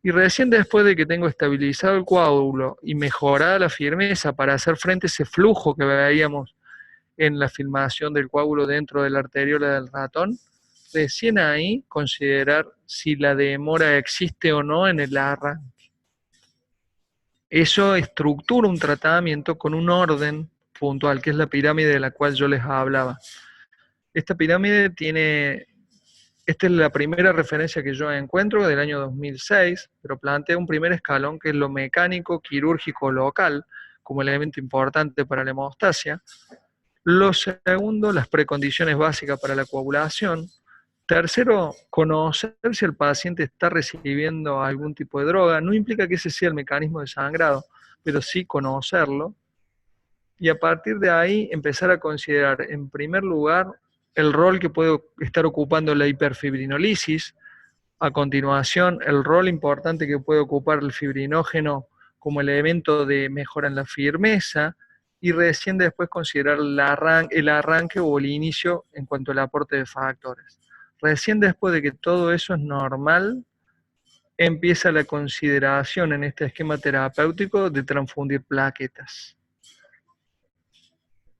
Speaker 1: y recién después de que tengo estabilizado el coágulo y mejorada la firmeza para hacer frente a ese flujo que veíamos en la filmación del coágulo dentro de la arteriola del ratón, recién ahí considerar si la demora existe o no en el arranque. Eso estructura un tratamiento con un orden puntual, que es la pirámide de la cual yo les hablaba. Esta pirámide tiene, esta es la primera referencia que yo encuentro del año 2006, pero plantea un primer escalón que es lo mecánico, quirúrgico, local, como elemento importante para la hemostasia. Lo segundo, las precondiciones básicas para la coagulación. Tercero, conocer si el paciente está recibiendo algún tipo de droga. No implica que ese sea el mecanismo de sangrado, pero sí conocerlo. Y a partir de ahí empezar a considerar, en primer lugar, el rol que puede estar ocupando la hiperfibrinolisis. A continuación, el rol importante que puede ocupar el fibrinógeno como elemento de mejora en la firmeza. Y recién después considerar el arranque o el inicio en cuanto al aporte de factores. Recién después de que todo eso es normal, empieza la consideración en este esquema terapéutico de transfundir plaquetas.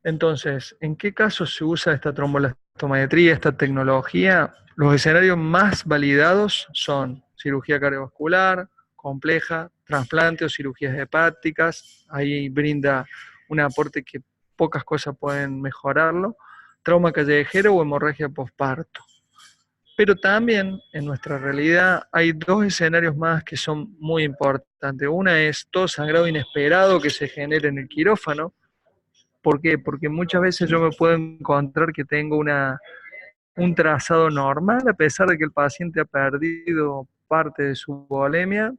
Speaker 1: Entonces, ¿en qué casos se usa esta trombolastometría, esta tecnología? Los escenarios más validados son cirugía cardiovascular, compleja, trasplante o cirugías hepáticas. Ahí brinda un aporte que pocas cosas pueden mejorarlo. Trauma callejero o hemorragia posparto. Pero también en nuestra realidad hay dos escenarios más que son muy importantes. Una es todo sangrado inesperado que se genera en el quirófano. ¿Por qué? Porque muchas veces yo me puedo encontrar que tengo un trazado normal, a pesar de que el paciente ha perdido parte de su volemia,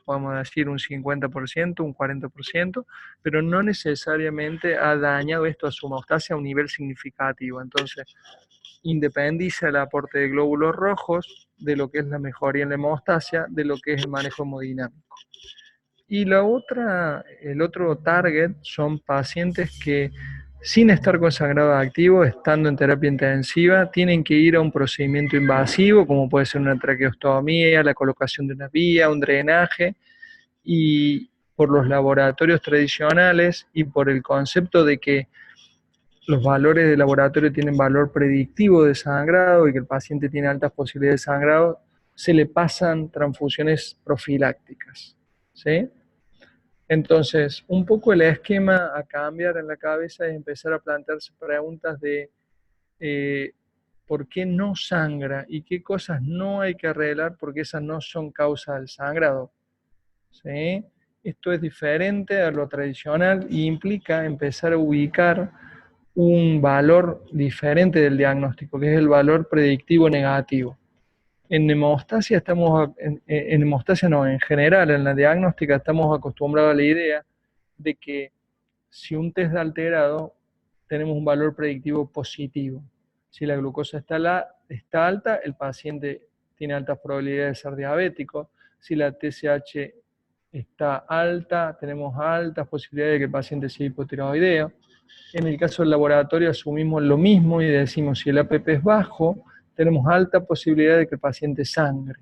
Speaker 1: podemos decir un 50%, un 40%, pero no necesariamente ha dañado esto a su hemostasia a un nivel significativo. Entonces, independiza el aporte de glóbulos rojos de lo que es la mejoría en la hemostasia, de lo que es el manejo hemodinámico. Y el otro target son pacientes que sin estar con sangrado activo, estando en terapia intensiva, tienen que ir a un procedimiento invasivo, como puede ser una traqueostomía, la colocación de una vía, un drenaje, y por los laboratorios tradicionales y por el concepto de que los valores de laboratorio tienen valor predictivo de sangrado y que el paciente tiene altas posibilidades de sangrado, se le pasan transfusiones profilácticas, ¿sí? Entonces, un poco el esquema a cambiar en la cabeza es empezar a plantearse preguntas de por qué no sangra y qué cosas no hay que arreglar porque esas no son causa del sangrado, ¿sí? Esto es diferente a lo tradicional y implica empezar a ubicar un valor diferente del diagnóstico, que es el valor predictivo negativo. En hemostasia en general, en la diagnóstica estamos acostumbrados a la idea de que si un test da alterado, tenemos un valor predictivo positivo. Si la glucosa está alta, el paciente tiene altas probabilidades de ser diabético. Si la TSH está alta, tenemos altas posibilidades de que el paciente sea hipotiroideo. En el caso del laboratorio asumimos lo mismo y decimos si el APP es bajo, tenemos alta posibilidad de que el paciente sangre.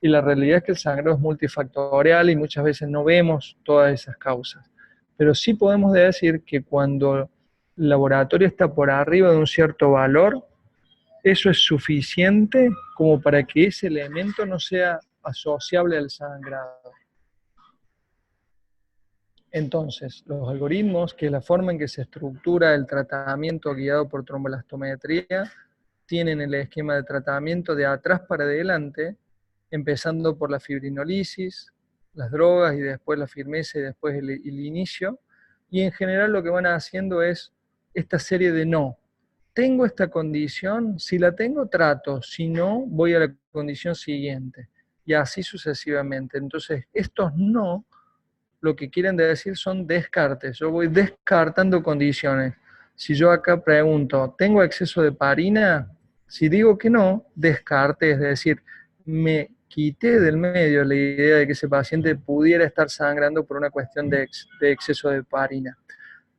Speaker 1: Y la realidad es que el sangrado es multifactorial y muchas veces no vemos todas esas causas. Pero sí podemos decir que cuando el laboratorio está por arriba de un cierto valor, eso es suficiente como para que ese elemento no sea asociable al sangrado. Entonces, los algoritmos, que es la forma en que se estructura el tratamiento guiado por tromboelastometría, tienen el esquema de tratamiento de atrás para adelante, empezando por la fibrinolisis, las drogas y después la firmeza y después el inicio. Y en general lo que van haciendo es esta serie de no. Tengo esta condición, si la tengo trato, si no voy a la condición siguiente. Y así sucesivamente. Entonces estos no lo que quieren decir son descartes. Yo voy descartando condiciones. Si yo acá pregunto, ¿tengo exceso de parina? Si digo que no, descarte, es decir, me quité del medio la idea de que ese paciente pudiera estar sangrando por una cuestión de exceso de parina.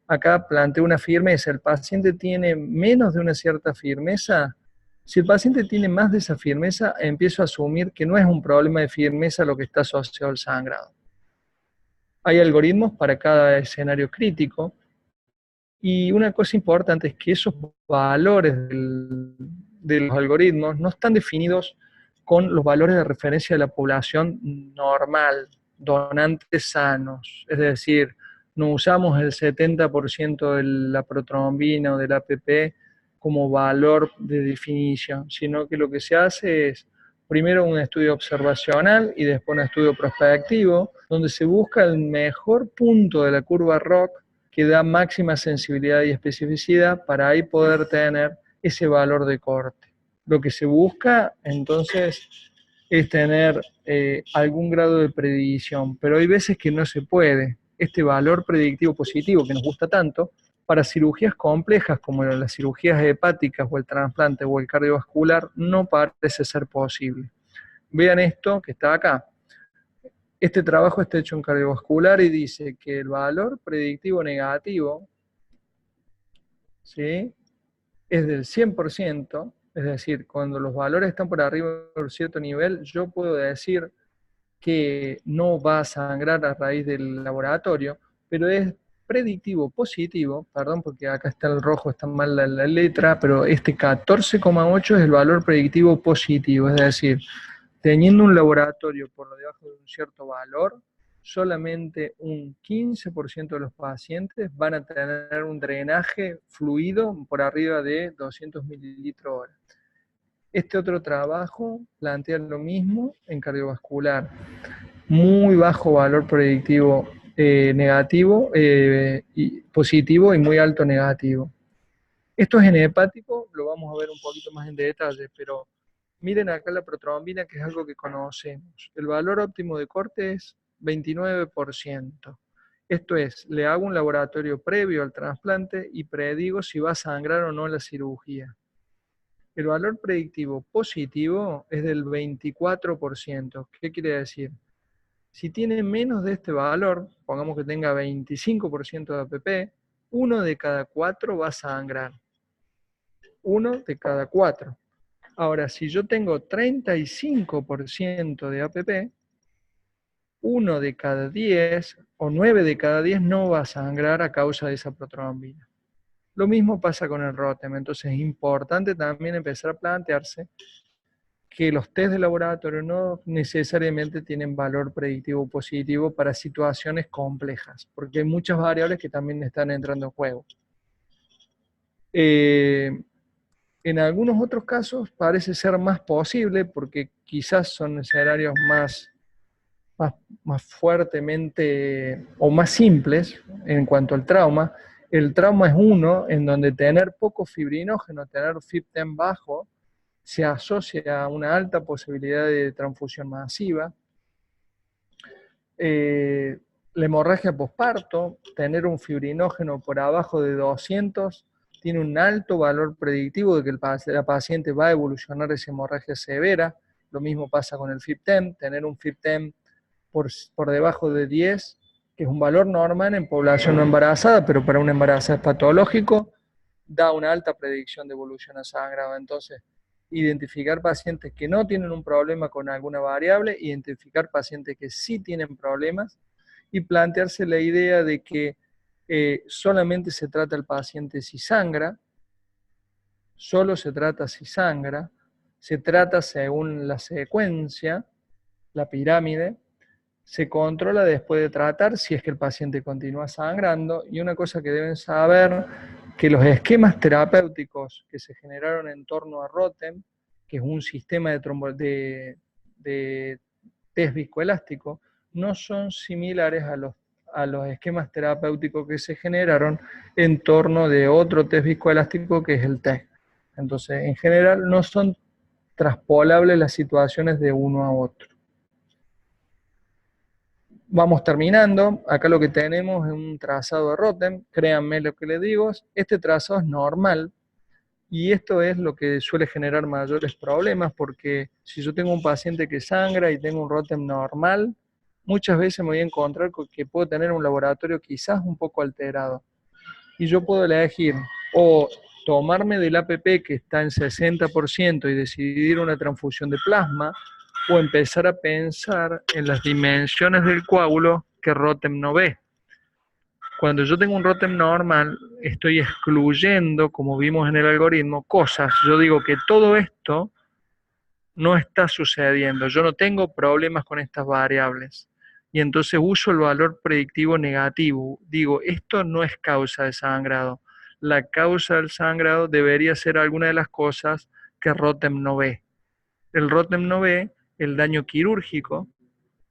Speaker 1: Acá planteo una firmeza. ¿El paciente tiene menos de una cierta firmeza? Si el paciente tiene más de esa firmeza, empiezo a asumir que no es un problema de firmeza lo que está asociado al sangrado. Hay algoritmos para cada escenario crítico y una cosa importante es que esos valores de los algoritmos no están definidos con los valores de referencia de la población normal, donantes sanos. Es decir, no usamos el 70% de la protrombina o del APP como valor de definición, sino que lo que se hace es primero un estudio observacional y después un estudio prospectivo, donde se busca el mejor punto de la curva ROC que da máxima sensibilidad y especificidad para ahí poder tener ese valor de corte. Lo que se busca entonces es tener algún grado de predicción, pero hay veces que no se puede. Este valor predictivo positivo que nos gusta tanto, para cirugías complejas como las cirugías hepáticas o el trasplante o el cardiovascular, no parece ser posible. Vean esto que está acá. Este trabajo está hecho en cardiovascular y dice que el valor predictivo negativo, ¿sí?, es del 100%, es decir, cuando los valores están por arriba de un cierto nivel, yo puedo decir que no va a sangrar a raíz del laboratorio, pero es predictivo positivo, perdón porque acá está el rojo, está mal la letra, pero este 14,8 es el valor predictivo positivo, es decir, teniendo un laboratorio por debajo de un cierto valor, solamente un 15% de los pacientes van a tener un drenaje fluido por arriba de 200 mililitros hora. Este otro trabajo plantea lo mismo en cardiovascular. Muy bajo valor predictivo negativo y positivo y muy alto negativo. Esto es en hepático, lo vamos a ver un poquito más en detalle, pero miren acá la protrombina, que es algo que conocemos. El valor óptimo de corte es 29%. Esto es, le hago un laboratorio previo al trasplante y predigo si va a sangrar o no la cirugía. El valor predictivo positivo es del 24%. ¿Qué quiere decir? Si tiene menos de este valor, pongamos que tenga 25% de APP, 1 de cada 4 va a sangrar. 1 de cada 4. Ahora, si yo tengo 35% de APP, 1 de cada 10 o 9 de cada 10 no va a sangrar a causa de esa protrombina. Lo mismo pasa con el ROTEM, entonces es importante también empezar a plantearse que los test de laboratorio no necesariamente tienen valor predictivo positivo para situaciones complejas, porque hay muchas variables que también están entrando en juego. En algunos otros casos parece ser más posible, porque quizás son escenarios más fuertemente o más simples en cuanto al trauma. El trauma es uno en donde tener poco fibrinógeno, tener FibTem bajo, se asocia a una alta posibilidad de transfusión masiva. La hemorragia posparto, tener un fibrinógeno por abajo de 200, tiene un alto valor predictivo de que la paciente va a evolucionar esa hemorragia severa. Lo mismo pasa con el FibTem, tener un FibTem por debajo de 10, que es un valor normal en población no embarazada, pero para una embarazada es patológico, da una alta predicción de evolución a sangrado. Entonces, identificar pacientes que no tienen un problema con alguna variable, identificar pacientes que sí tienen problemas y plantearse la idea de que solamente se trata al paciente si sangra, solo se trata si sangra, se trata según la secuencia, la pirámide, se controla después de tratar si es que el paciente continúa sangrando, y una cosa que deben saber, que los esquemas terapéuticos que se generaron en torno a Rotem, que es un sistema de test viscoelástico, no son similares a los esquemas terapéuticos que se generaron en torno de otro test viscoelástico que es el TEC. Entonces, en general, no son traspolables las situaciones de uno a otro. Vamos terminando. Acá lo que tenemos es un trazado de Rotem. Créanme lo que les digo. Este trazado es normal y esto es lo que suele generar mayores problemas, porque si yo tengo un paciente que sangra y tengo un Rotem normal, muchas veces me voy a encontrar con que puedo tener un laboratorio quizás un poco alterado. Y yo puedo elegir o tomarme del APP que está en 60% y decidir una transfusión de plasma, o empezar a pensar en las dimensiones del coágulo que Rotem no ve. Cuando yo tengo un Rotem normal, estoy excluyendo, como vimos en el algoritmo, cosas. Yo digo que todo esto no está sucediendo. Yo no tengo problemas con estas variables. Y entonces uso el valor predictivo negativo. Digo, esto no es causa de sangrado. La causa del sangrado debería ser alguna de las cosas que Rotem no ve. El Rotem no ve el daño quirúrgico,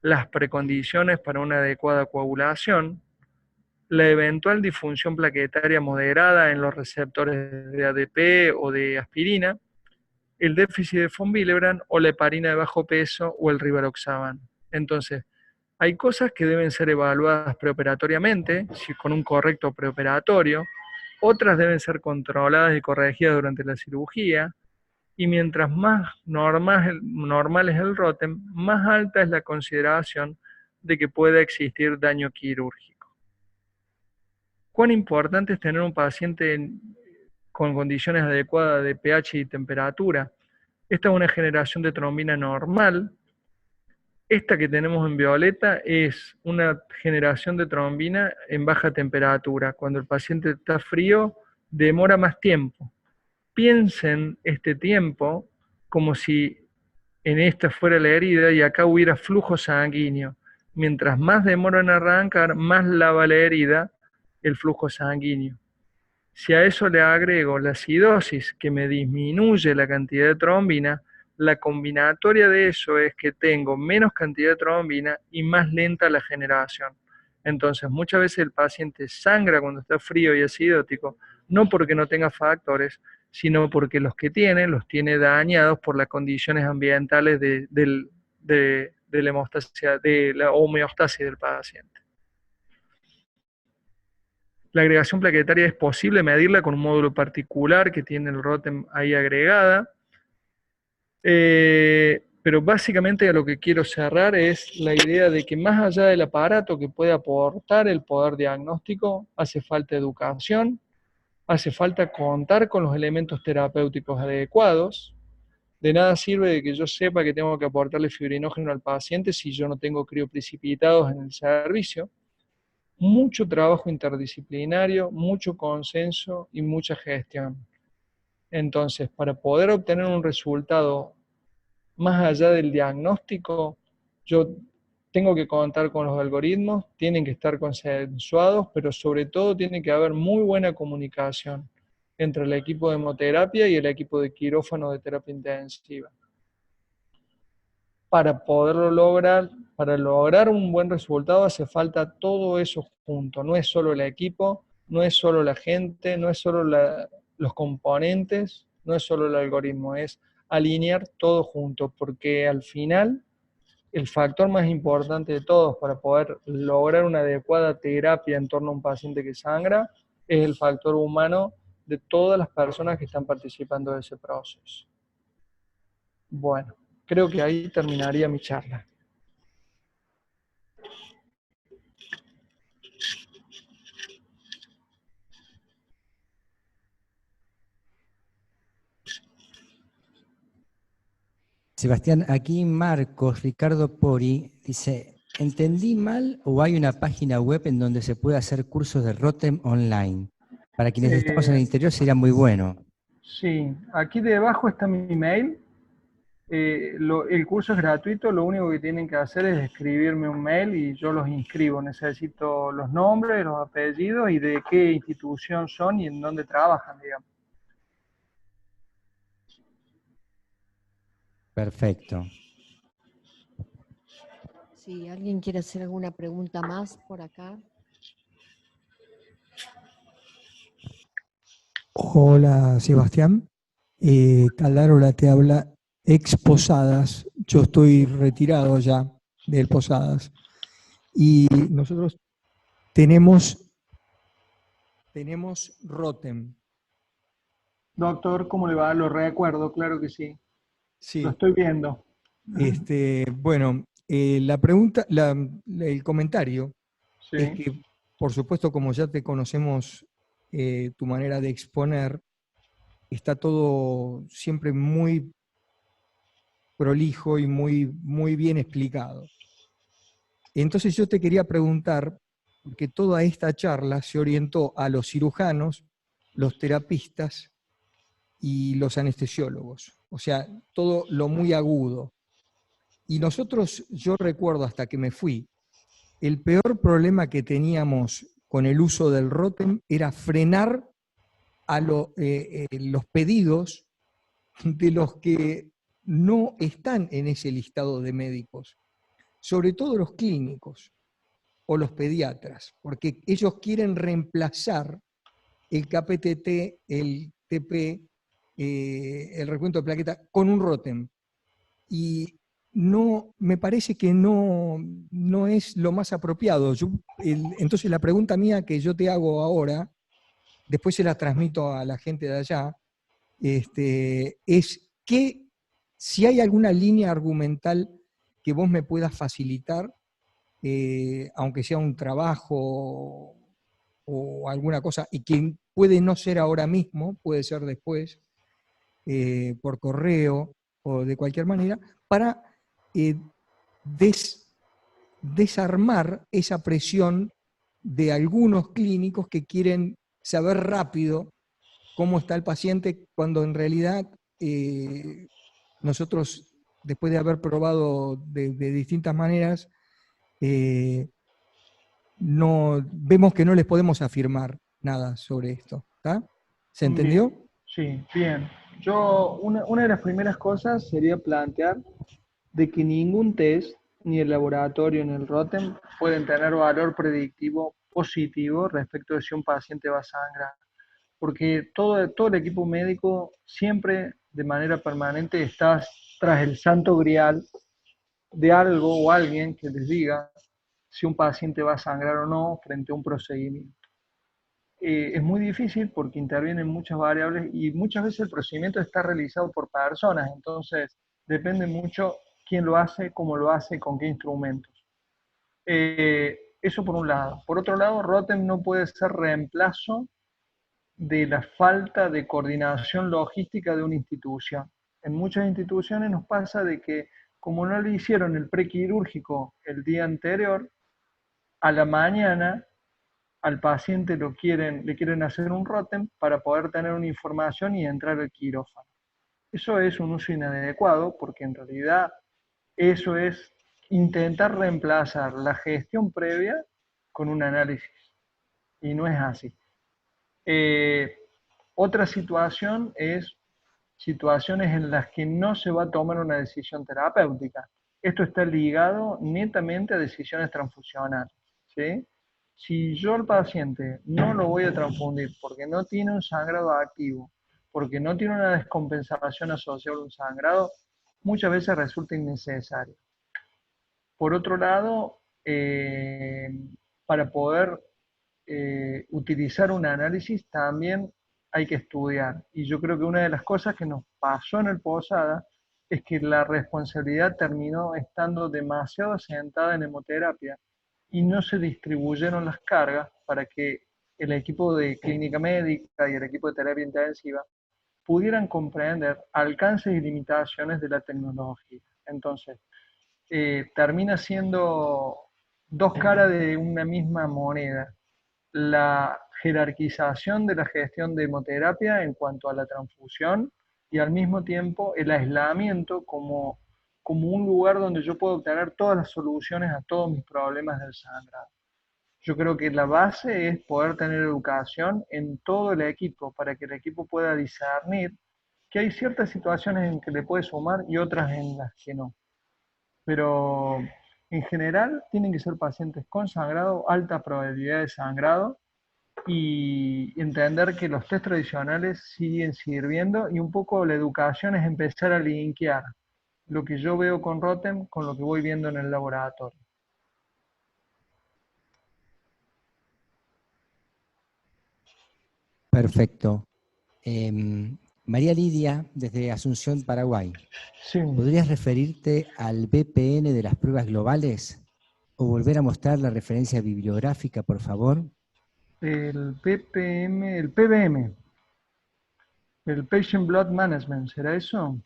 Speaker 1: las precondiciones para una adecuada coagulación, la eventual disfunción plaquetaria moderada en los receptores de ADP o de aspirina, el déficit de von Willebrand o la heparina de bajo peso o el rivaroxaban. Entonces, hay cosas que deben ser evaluadas preoperatoriamente, con un correcto preoperatorio, otras deben ser controladas y corregidas durante la cirugía, y mientras más normal es el Rotem, más alta es la consideración de que pueda existir daño quirúrgico. ¿Cuán importante es tener un paciente con condiciones adecuadas de pH y temperatura? Esta es una generación de trombina normal. Esta que tenemos en violeta es una generación de trombina en baja temperatura. Cuando el paciente está frío, demora más tiempo. Piensen este tiempo como si en esta fuera la herida y acá hubiera flujo sanguíneo. Mientras más demora en arrancar, más lava la herida el flujo sanguíneo. Si a eso le agrego la acidosis, que me disminuye la cantidad de trombina, la combinatoria de eso es que tengo menos cantidad de trombina y más lenta la generación. Entonces, muchas veces el paciente sangra cuando está frío y acidótico, no porque no tenga factores, sino porque los que tiene, los tiene dañados por las condiciones ambientales de la homeostasis del paciente. La agregación plaquetaria es posible medirla con un módulo particular que tiene el Rotem ahí agregada. Pero básicamente a lo que quiero cerrar es la idea de que más allá del aparato que puede aportar el poder diagnóstico, hace falta educación, hace falta contar con los elementos terapéuticos adecuados. De nada sirve de que yo sepa que tengo que aportarle fibrinógeno al paciente si yo no tengo crioprecipitados en el servicio. Mucho trabajo interdisciplinario, mucho consenso y mucha gestión. Entonces, para poder obtener un resultado más allá del diagnóstico, yo tengo que contar con los algoritmos, tienen que estar consensuados, pero sobre todo tiene que haber muy buena comunicación entre el equipo de hemoterapia y el equipo de quirófano de terapia intensiva. Para poderlo lograr, para lograr un buen resultado hace falta todo eso junto. No es solo el equipo, no es solo la gente, no es solo los componentes, no es solo el algoritmo, es alinear todo junto, porque al final el factor más importante de todos para poder lograr una adecuada terapia en torno a un paciente que sangra es el factor humano de todas las personas que están participando de ese proceso. Bueno, creo que ahí terminaría mi charla.
Speaker 2: Sebastián, aquí Marcos Ricardo Pori dice, ¿Entendí mal o hay una página web en donde se puede hacer cursos de Rotem online? Para quienes estamos en
Speaker 1: Eh,
Speaker 2: el interior sería muy bueno.
Speaker 1: sí, aquí debajo está mi mail. El curso es gratuito, lo único que tienen que hacer es escribirme un mail y yo los inscribo. Necesito los nombres, los apellidos y de qué institución son y en dónde trabajan, digamos.
Speaker 2: Perfecto.
Speaker 3: Si alguien quiere hacer alguna pregunta más por acá.
Speaker 4: Hola Sebastián, Caldarola te habla ex Posadas, yo estoy retirado ya del Posadas y nosotros tenemos, tenemos Rotem,
Speaker 1: Doctor, ¿cómo le va? Lo recuerdo, claro que sí. Lo
Speaker 4: sí,
Speaker 1: estoy viendo.
Speaker 4: bueno, la pregunta, el comentario es
Speaker 1: Sí.
Speaker 4: que por supuesto como ya te conocemos tu manera de exponer, está todo siempre muy prolijo y muy bien explicado. Entonces yo te quería preguntar, porque toda esta charla se orientó a los cirujanos, los terapistas y los anestesiólogos, o sea, todo lo muy agudo. Y nosotros, yo recuerdo hasta que me fui, el peor problema que teníamos con el uso del Rotem era frenar a los pedidos de los que no están en ese listado de médicos, sobre todo los clínicos o los pediatras, porque ellos quieren reemplazar el KPTT, el TP, el recuento de plaqueta con un Rotem. Y no, me parece que no es lo más apropiado. Entonces la pregunta mía que yo te hago ahora, después se la transmito a la gente de allá, es que si hay alguna línea argumental que vos me puedas facilitar, aunque sea un trabajo o alguna cosa, y que puede no ser ahora mismo, puede ser después, por correo o de cualquier manera, para eh, des- desarmar esa presión de algunos clínicos que quieren saber rápido cómo está el paciente, cuando en realidad nosotros, después de haber probado de distintas maneras, eh, no, vemos que no les podemos afirmar nada sobre esto. ¿Está? ¿Se
Speaker 1: Bien,
Speaker 4: entendió?
Speaker 1: sí, bien. Una de las primeras cosas sería plantear de que ningún test, ni el laboratorio, ni el ROTEM, pueden tener valor predictivo positivo respecto de si un paciente va a sangrar. Porque todo el equipo médico siempre, de manera permanente, está tras el santo grial de algo o alguien que les diga si un paciente va a sangrar o no frente a un procedimiento. Es muy difícil porque intervienen muchas variables y muchas veces el procedimiento está realizado por personas, entonces depende mucho quién lo hace, cómo lo hace, con qué instrumentos. Eso por un lado. Por otro lado, Rotem no puede ser reemplazo de la falta de coordinación logística de una institución. En muchas instituciones nos pasa de que como no le hicieron el prequirúrgico el día anterior, a la mañana al paciente le quieren hacer un ROTEM para poder tener una información y entrar al quirófano. Eso es un uso inadecuado porque en realidad eso es intentar reemplazar la gestión previa con un análisis y no es así. Eh, Otra situación es situaciones en las que no se va a tomar una decisión terapéutica. Esto está ligado netamente a decisiones transfusionales, ¿sí? Si yo al paciente no lo voy a transfundir porque no tiene un sangrado activo, porque no tiene una descompensación asociada a un sangrado, muchas veces resulta innecesario. Por otro lado, para poder utilizar un análisis también hay que estudiar. Y yo creo que una de las cosas que nos pasó en el Posada es que la responsabilidad terminó estando demasiado sentada en hemoterapia y no se distribuyeron las cargas para que el equipo de clínica médica y el equipo de terapia intensiva pudieran comprender alcances y limitaciones de la tecnología. Entonces, termina siendo dos caras de una misma moneda. La jerarquización de la gestión de hemoterapia en cuanto a la transfusión y al mismo tiempo el aislamiento como un lugar donde yo puedo obtener todas las soluciones a todos mis problemas del sangrado. Yo creo que la base es poder tener educación en todo el equipo para que el equipo pueda discernir que hay ciertas situaciones en que le puede sumar y otras en las que no. Pero en general tienen que ser pacientes con sangrado, alta probabilidad de sangrado, y entender que los test tradicionales siguen sirviendo y un poco la educación es empezar a linkear lo que yo veo con Rotem con lo que voy viendo en el laboratorio.
Speaker 2: Perfecto. María Lidia, desde Asunción, Paraguay.
Speaker 1: Sí,
Speaker 2: ¿Podrías referirte al BPN de las pruebas globales o volver a mostrar la referencia bibliográfica, por favor?
Speaker 1: el PPM, el PBM, el Patient Blood Management, ¿será eso?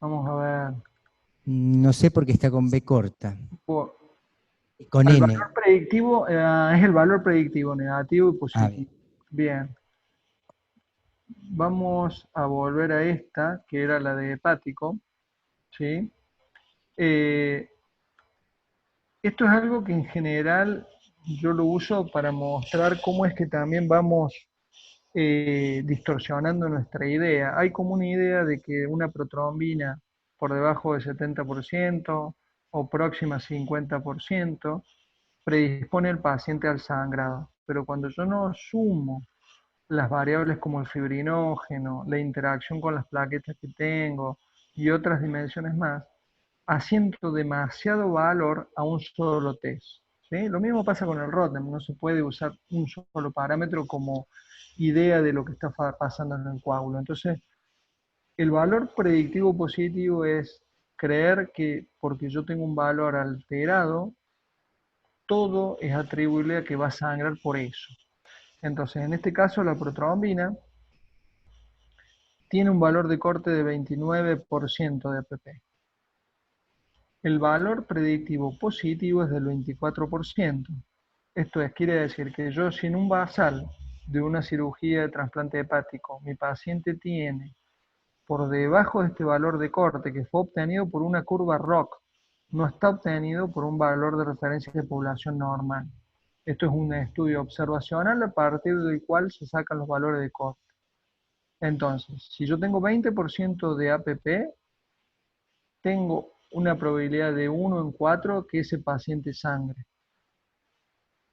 Speaker 1: Vamos a ver.
Speaker 2: No sé por qué está con B corta.
Speaker 1: Po-
Speaker 2: Con
Speaker 1: Al
Speaker 2: N.
Speaker 1: valor predictivo, es el valor predictivo, negativo y
Speaker 2: Ah, bien.
Speaker 1: positivo. Bien. Vamos a volver a esta, que era la de hepático, ¿sí? Eh, Esto es algo que en general yo lo uso para mostrar cómo es que también vamos distorsionando nuestra idea. Hay como una idea de que una protrombina por debajo del 70% o próxima 50% predispone al paciente al sangrado. Pero cuando yo no sumo las variables como el fibrinógeno, la interacción con las plaquetas que tengo y otras dimensiones más, asiento demasiado valor a un solo test. ¿Sí? Lo mismo pasa con el ROTEM, no se puede usar un solo parámetro como idea de lo que está pasando en el coágulo. Entonces, el valor predictivo positivo es creer que porque yo tengo un valor alterado, todo es atribuible a que va a sangrar por eso. Entonces, en este caso, la protrombina tiene un valor de corte de 29% de APP. El valor predictivo positivo es del 24%. Esto es, quiere decir que yo, si en un basal de una cirugía de trasplante hepático mi paciente tiene por debajo de este valor de corte que fue obtenido por una curva ROC, no está obtenido por un valor de referencia de población normal. Esto es un estudio observacional a partir del cual se sacan los valores de corte. Entonces, si yo tengo 20% de APP, tengo una probabilidad de 1 en 4 que ese paciente sangre.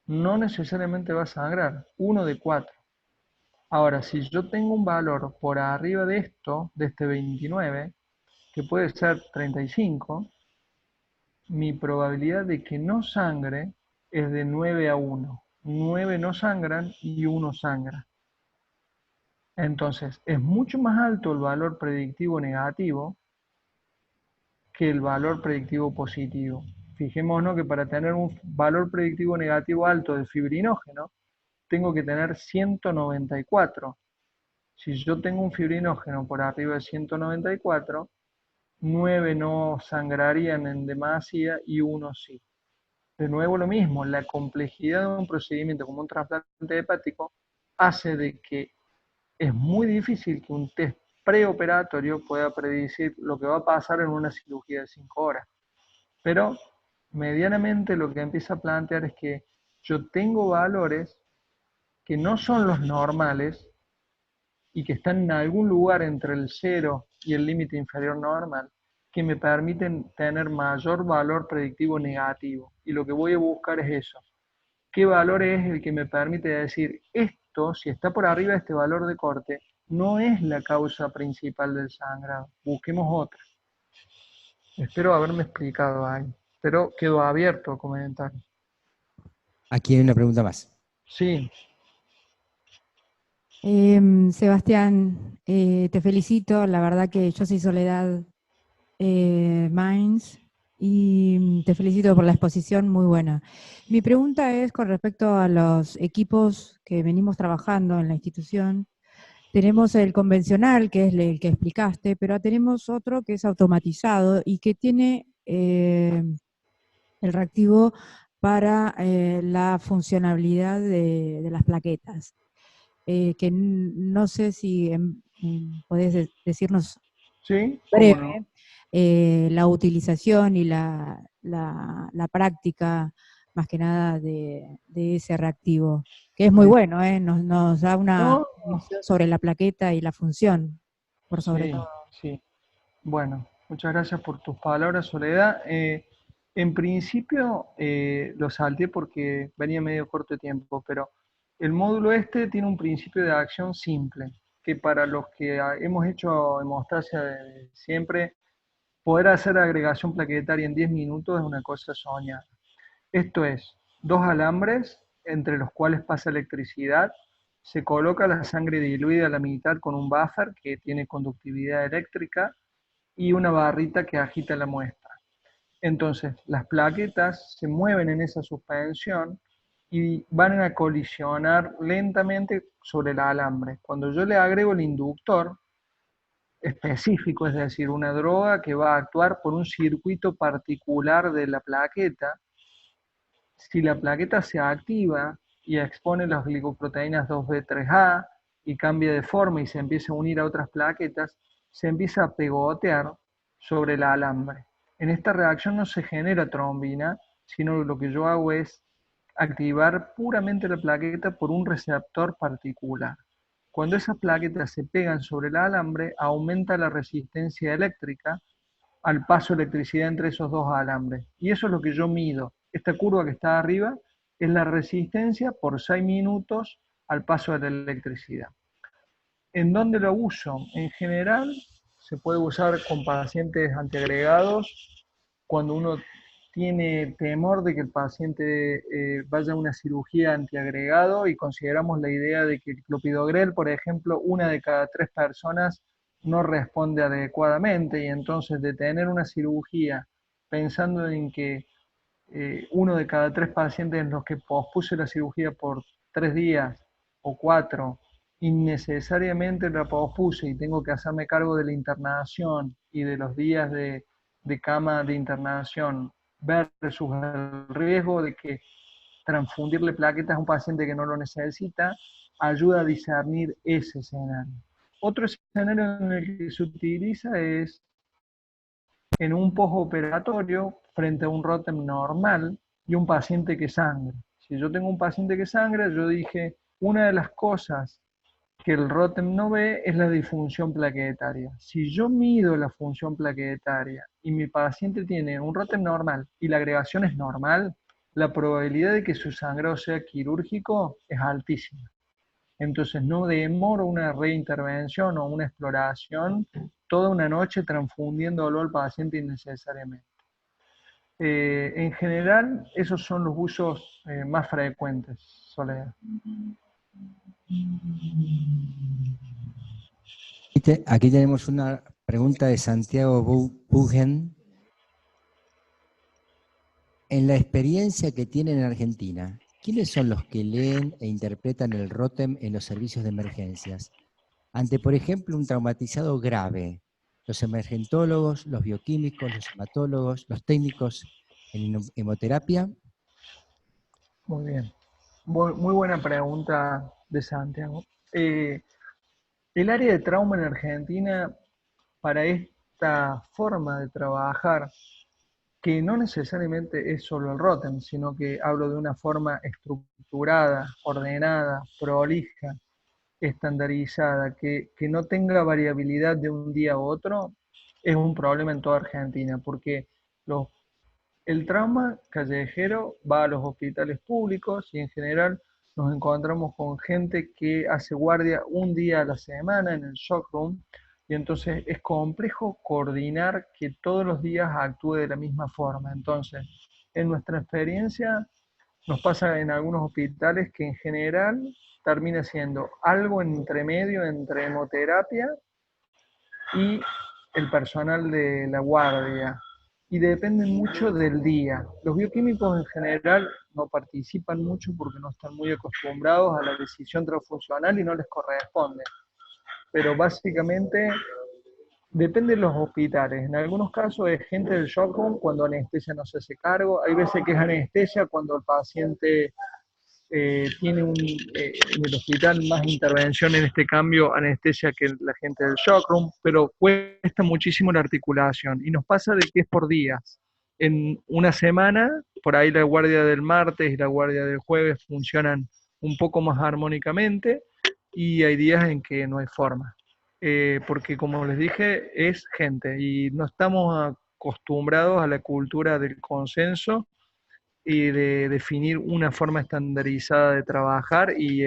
Speaker 1: No necesariamente va a sangrar, 1 de 4. Ahora, si yo tengo un valor por arriba de esto, de este 29, que puede ser 35, mi probabilidad de que no sangre es de 9 a 1. 9 no sangran y 1 sangra. Entonces, es mucho más alto el valor predictivo negativo que el valor predictivo positivo. Fijémonos que para tener un valor predictivo negativo alto de fibrinógeno, tengo que tener 194. Si yo tengo un fibrinógeno por arriba de 194, 9 no sangrarían en demasía y 1 sí. De nuevo lo mismo, la complejidad de un procedimiento como un trasplante hepático hace de que es muy difícil que un test preoperatorio pueda predecir lo que va a pasar en una cirugía de 5 horas. Pero medianamente lo que empieza a plantear es que yo tengo valores que no son los normales y que están en algún lugar entre el 0 y el límite inferior normal, que me permiten tener mayor valor predictivo negativo. Y lo que voy a buscar es eso. ¿Qué valor es el que me permite decir esto, si está por arriba de este valor de corte, no es la causa principal del sangrado? Busquemos otra. Espero haberme explicado ahí, pero quedo abierto a comentarios.
Speaker 2: Aquí hay una pregunta más.
Speaker 1: Sí,
Speaker 5: Sebastián, te felicito. La verdad que yo soy Soledad Mainz y te felicito por la exposición, muy buena. Mi pregunta es con respecto a los equipos que venimos trabajando en la institución. Tenemos el convencional, que es el que explicaste, pero tenemos otro que es automatizado y que tiene el reactivo para la funcionabilidad de las plaquetas. No sé si podés decirnos
Speaker 1: ¿Sí? ¿Cómo no?
Speaker 5: breve la utilización y la práctica, más que nada, de ese reactivo, que es muy
Speaker 1: Listo.
Speaker 5: bueno, nos da una
Speaker 1: No,
Speaker 5: noción sobre la plaqueta y la función, por sobre
Speaker 1: sí,
Speaker 5: todo.
Speaker 1: sí. Bueno, muchas gracias por tus palabras, Soledad. En principio lo salté porque venía medio corto de tiempo, pero el módulo este tiene un principio de acción simple, que para los que hemos hecho hemostasia de siempre, poder hacer agregación plaquetaria en 10 minutos es una cosa soñada. Esto es, dos alambres entre los cuales pasa electricidad, se coloca la sangre diluida a la mitad con un buffer que tiene conductividad eléctrica y una barrita que agita la muestra. Entonces, las plaquetas se mueven en esa suspensión y van a colisionar lentamente sobre el alambre. Cuando yo le agrego el inductor específico, es decir, una droga que va a actuar por un circuito particular de la plaqueta, si la plaqueta se activa y expone las glicoproteínas 2B3A y cambia de forma y se empieza a unir a otras plaquetas, se empieza a pegotear sobre el alambre. En esta reacción no se genera trombina, sino lo que yo hago es activar puramente la plaqueta por un receptor particular. Cuando esas plaquetas se pegan sobre el alambre, aumenta la resistencia eléctrica al paso de electricidad entre esos dos alambres. Y eso es lo que yo mido. Esta curva que está arriba es la resistencia por 6 minutos al paso de la electricidad. ¿En dónde lo uso? En general se puede usar con pacientes antiagregados cuando uno tiene temor de que el paciente vaya a una cirugía antiagregado y consideramos la idea de que el clopidogrel, por ejemplo, una de cada 3 personas no responde adecuadamente y entonces de tener una cirugía pensando en que uno de cada 3 pacientes en los que pospuse la cirugía por 3 días o 4, innecesariamente la pospuse y tengo que hacerme cargo de la internación y de los días de cama de internación versus el riesgo de que transfundirle plaquetas a un paciente que no lo necesita, ayuda a discernir ese escenario. Otro escenario en el que se utiliza es en un postoperatorio frente a un ROTEM normal y un paciente que sangra. Si yo tengo un paciente que sangra, yo dije, una de las cosas que el ROTEM no ve es la disfunción plaquetaria. Si yo mido la función plaquetaria y mi paciente tiene un ROTEM normal y la agregación es normal, la probabilidad de que su sangrado sea quirúrgico es altísima. Entonces no demoro una reintervención o una exploración toda una noche transfundiéndolo al paciente innecesariamente. En general, esos son los usos más frecuentes, Soledad.
Speaker 2: Aquí tenemos una pregunta de Santiago Bugen. En la experiencia que tienen en Argentina, ¿quiénes son los que leen e interpretan el ROTEM en los servicios de emergencias? Ante, por ejemplo, un traumatizado grave, los emergentólogos, los bioquímicos, los hematólogos, los técnicos en hemoterapia.
Speaker 1: Muy bien. Muy buena pregunta de Santiago. El área de trauma en Argentina, para esta forma de trabajar, que no necesariamente es solo el ROTEM, sino que hablo de una forma estructurada, ordenada, prolija, estandarizada, que no tenga variabilidad de un día a otro, es un problema en toda Argentina, porque los, el trauma callejero va a los hospitales públicos y en general nos encontramos con gente que hace guardia un día a la semana en el shock room y entonces es complejo coordinar que todos los días actúe de la misma forma. Entonces, en nuestra experiencia, nos pasa en algunos hospitales que en general termina siendo algo entre medio entre hemoterapia y el personal de la guardia. Y depende mucho del día. Los bioquímicos en general no participan mucho porque no están muy acostumbrados a la decisión transfuncional y no les corresponde. Pero básicamente Depende de los hospitales. En algunos casos es gente del shock room cuando anestesia no se hace cargo. Hay veces que es anestesia cuando el paciente tiene en el hospital más intervención en este cambio anestesia que la gente del shock room, pero cuesta muchísimo la articulación y nos pasa de que es por días. En una semana, por ahí la guardia del martes y la guardia del jueves funcionan un poco más armónicamente y hay días en que no hay forma. Porque como les dije, es gente y no estamos acostumbrados a la cultura del consenso y de definir una forma estandarizada de trabajar y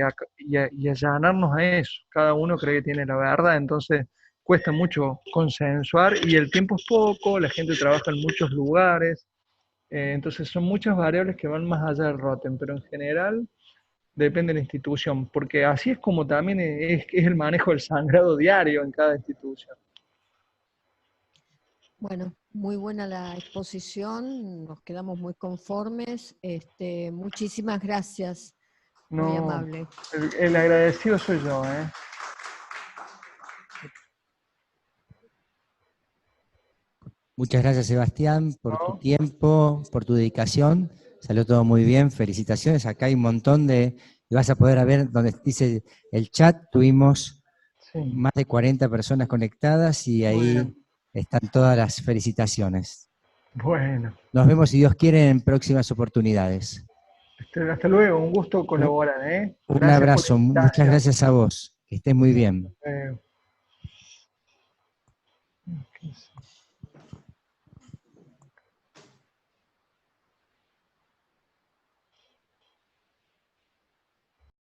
Speaker 1: allanarnos a eso. Cada uno cree que tiene la verdad, entonces cuesta mucho consensuar y el tiempo es poco, la gente trabaja en muchos lugares, entonces son muchas variables que van más allá del ROTEM, pero en general depende de la institución, porque así es como también es el manejo del sangrado diario en cada institución.
Speaker 3: Bueno, muy buena la exposición, nos quedamos muy conformes. Muchísimas gracias, muy
Speaker 1: No,
Speaker 3: amable.
Speaker 1: el agradecido soy yo, ¿eh?
Speaker 2: Muchas gracias, Sebastián, por tu
Speaker 1: ¿No?
Speaker 2: tiempo, por tu dedicación. Salió todo muy bien, felicitaciones. Acá hay un montón y vas a poder ver donde dice el chat, tuvimos
Speaker 1: Sí,
Speaker 2: más de 40 personas conectadas y
Speaker 1: muy
Speaker 2: ahí
Speaker 1: bien.
Speaker 2: están todas las felicitaciones.
Speaker 1: Bueno,
Speaker 2: Nos vemos, si Dios quiere, en próximas oportunidades.
Speaker 1: hasta luego, un gusto
Speaker 2: Un,
Speaker 1: colaborar, ¿eh?
Speaker 2: un
Speaker 1: Gracias por la
Speaker 2: abrazo, muchas
Speaker 1: invitación.
Speaker 2: gracias a vos. Que estés muy bien.
Speaker 1: Eh,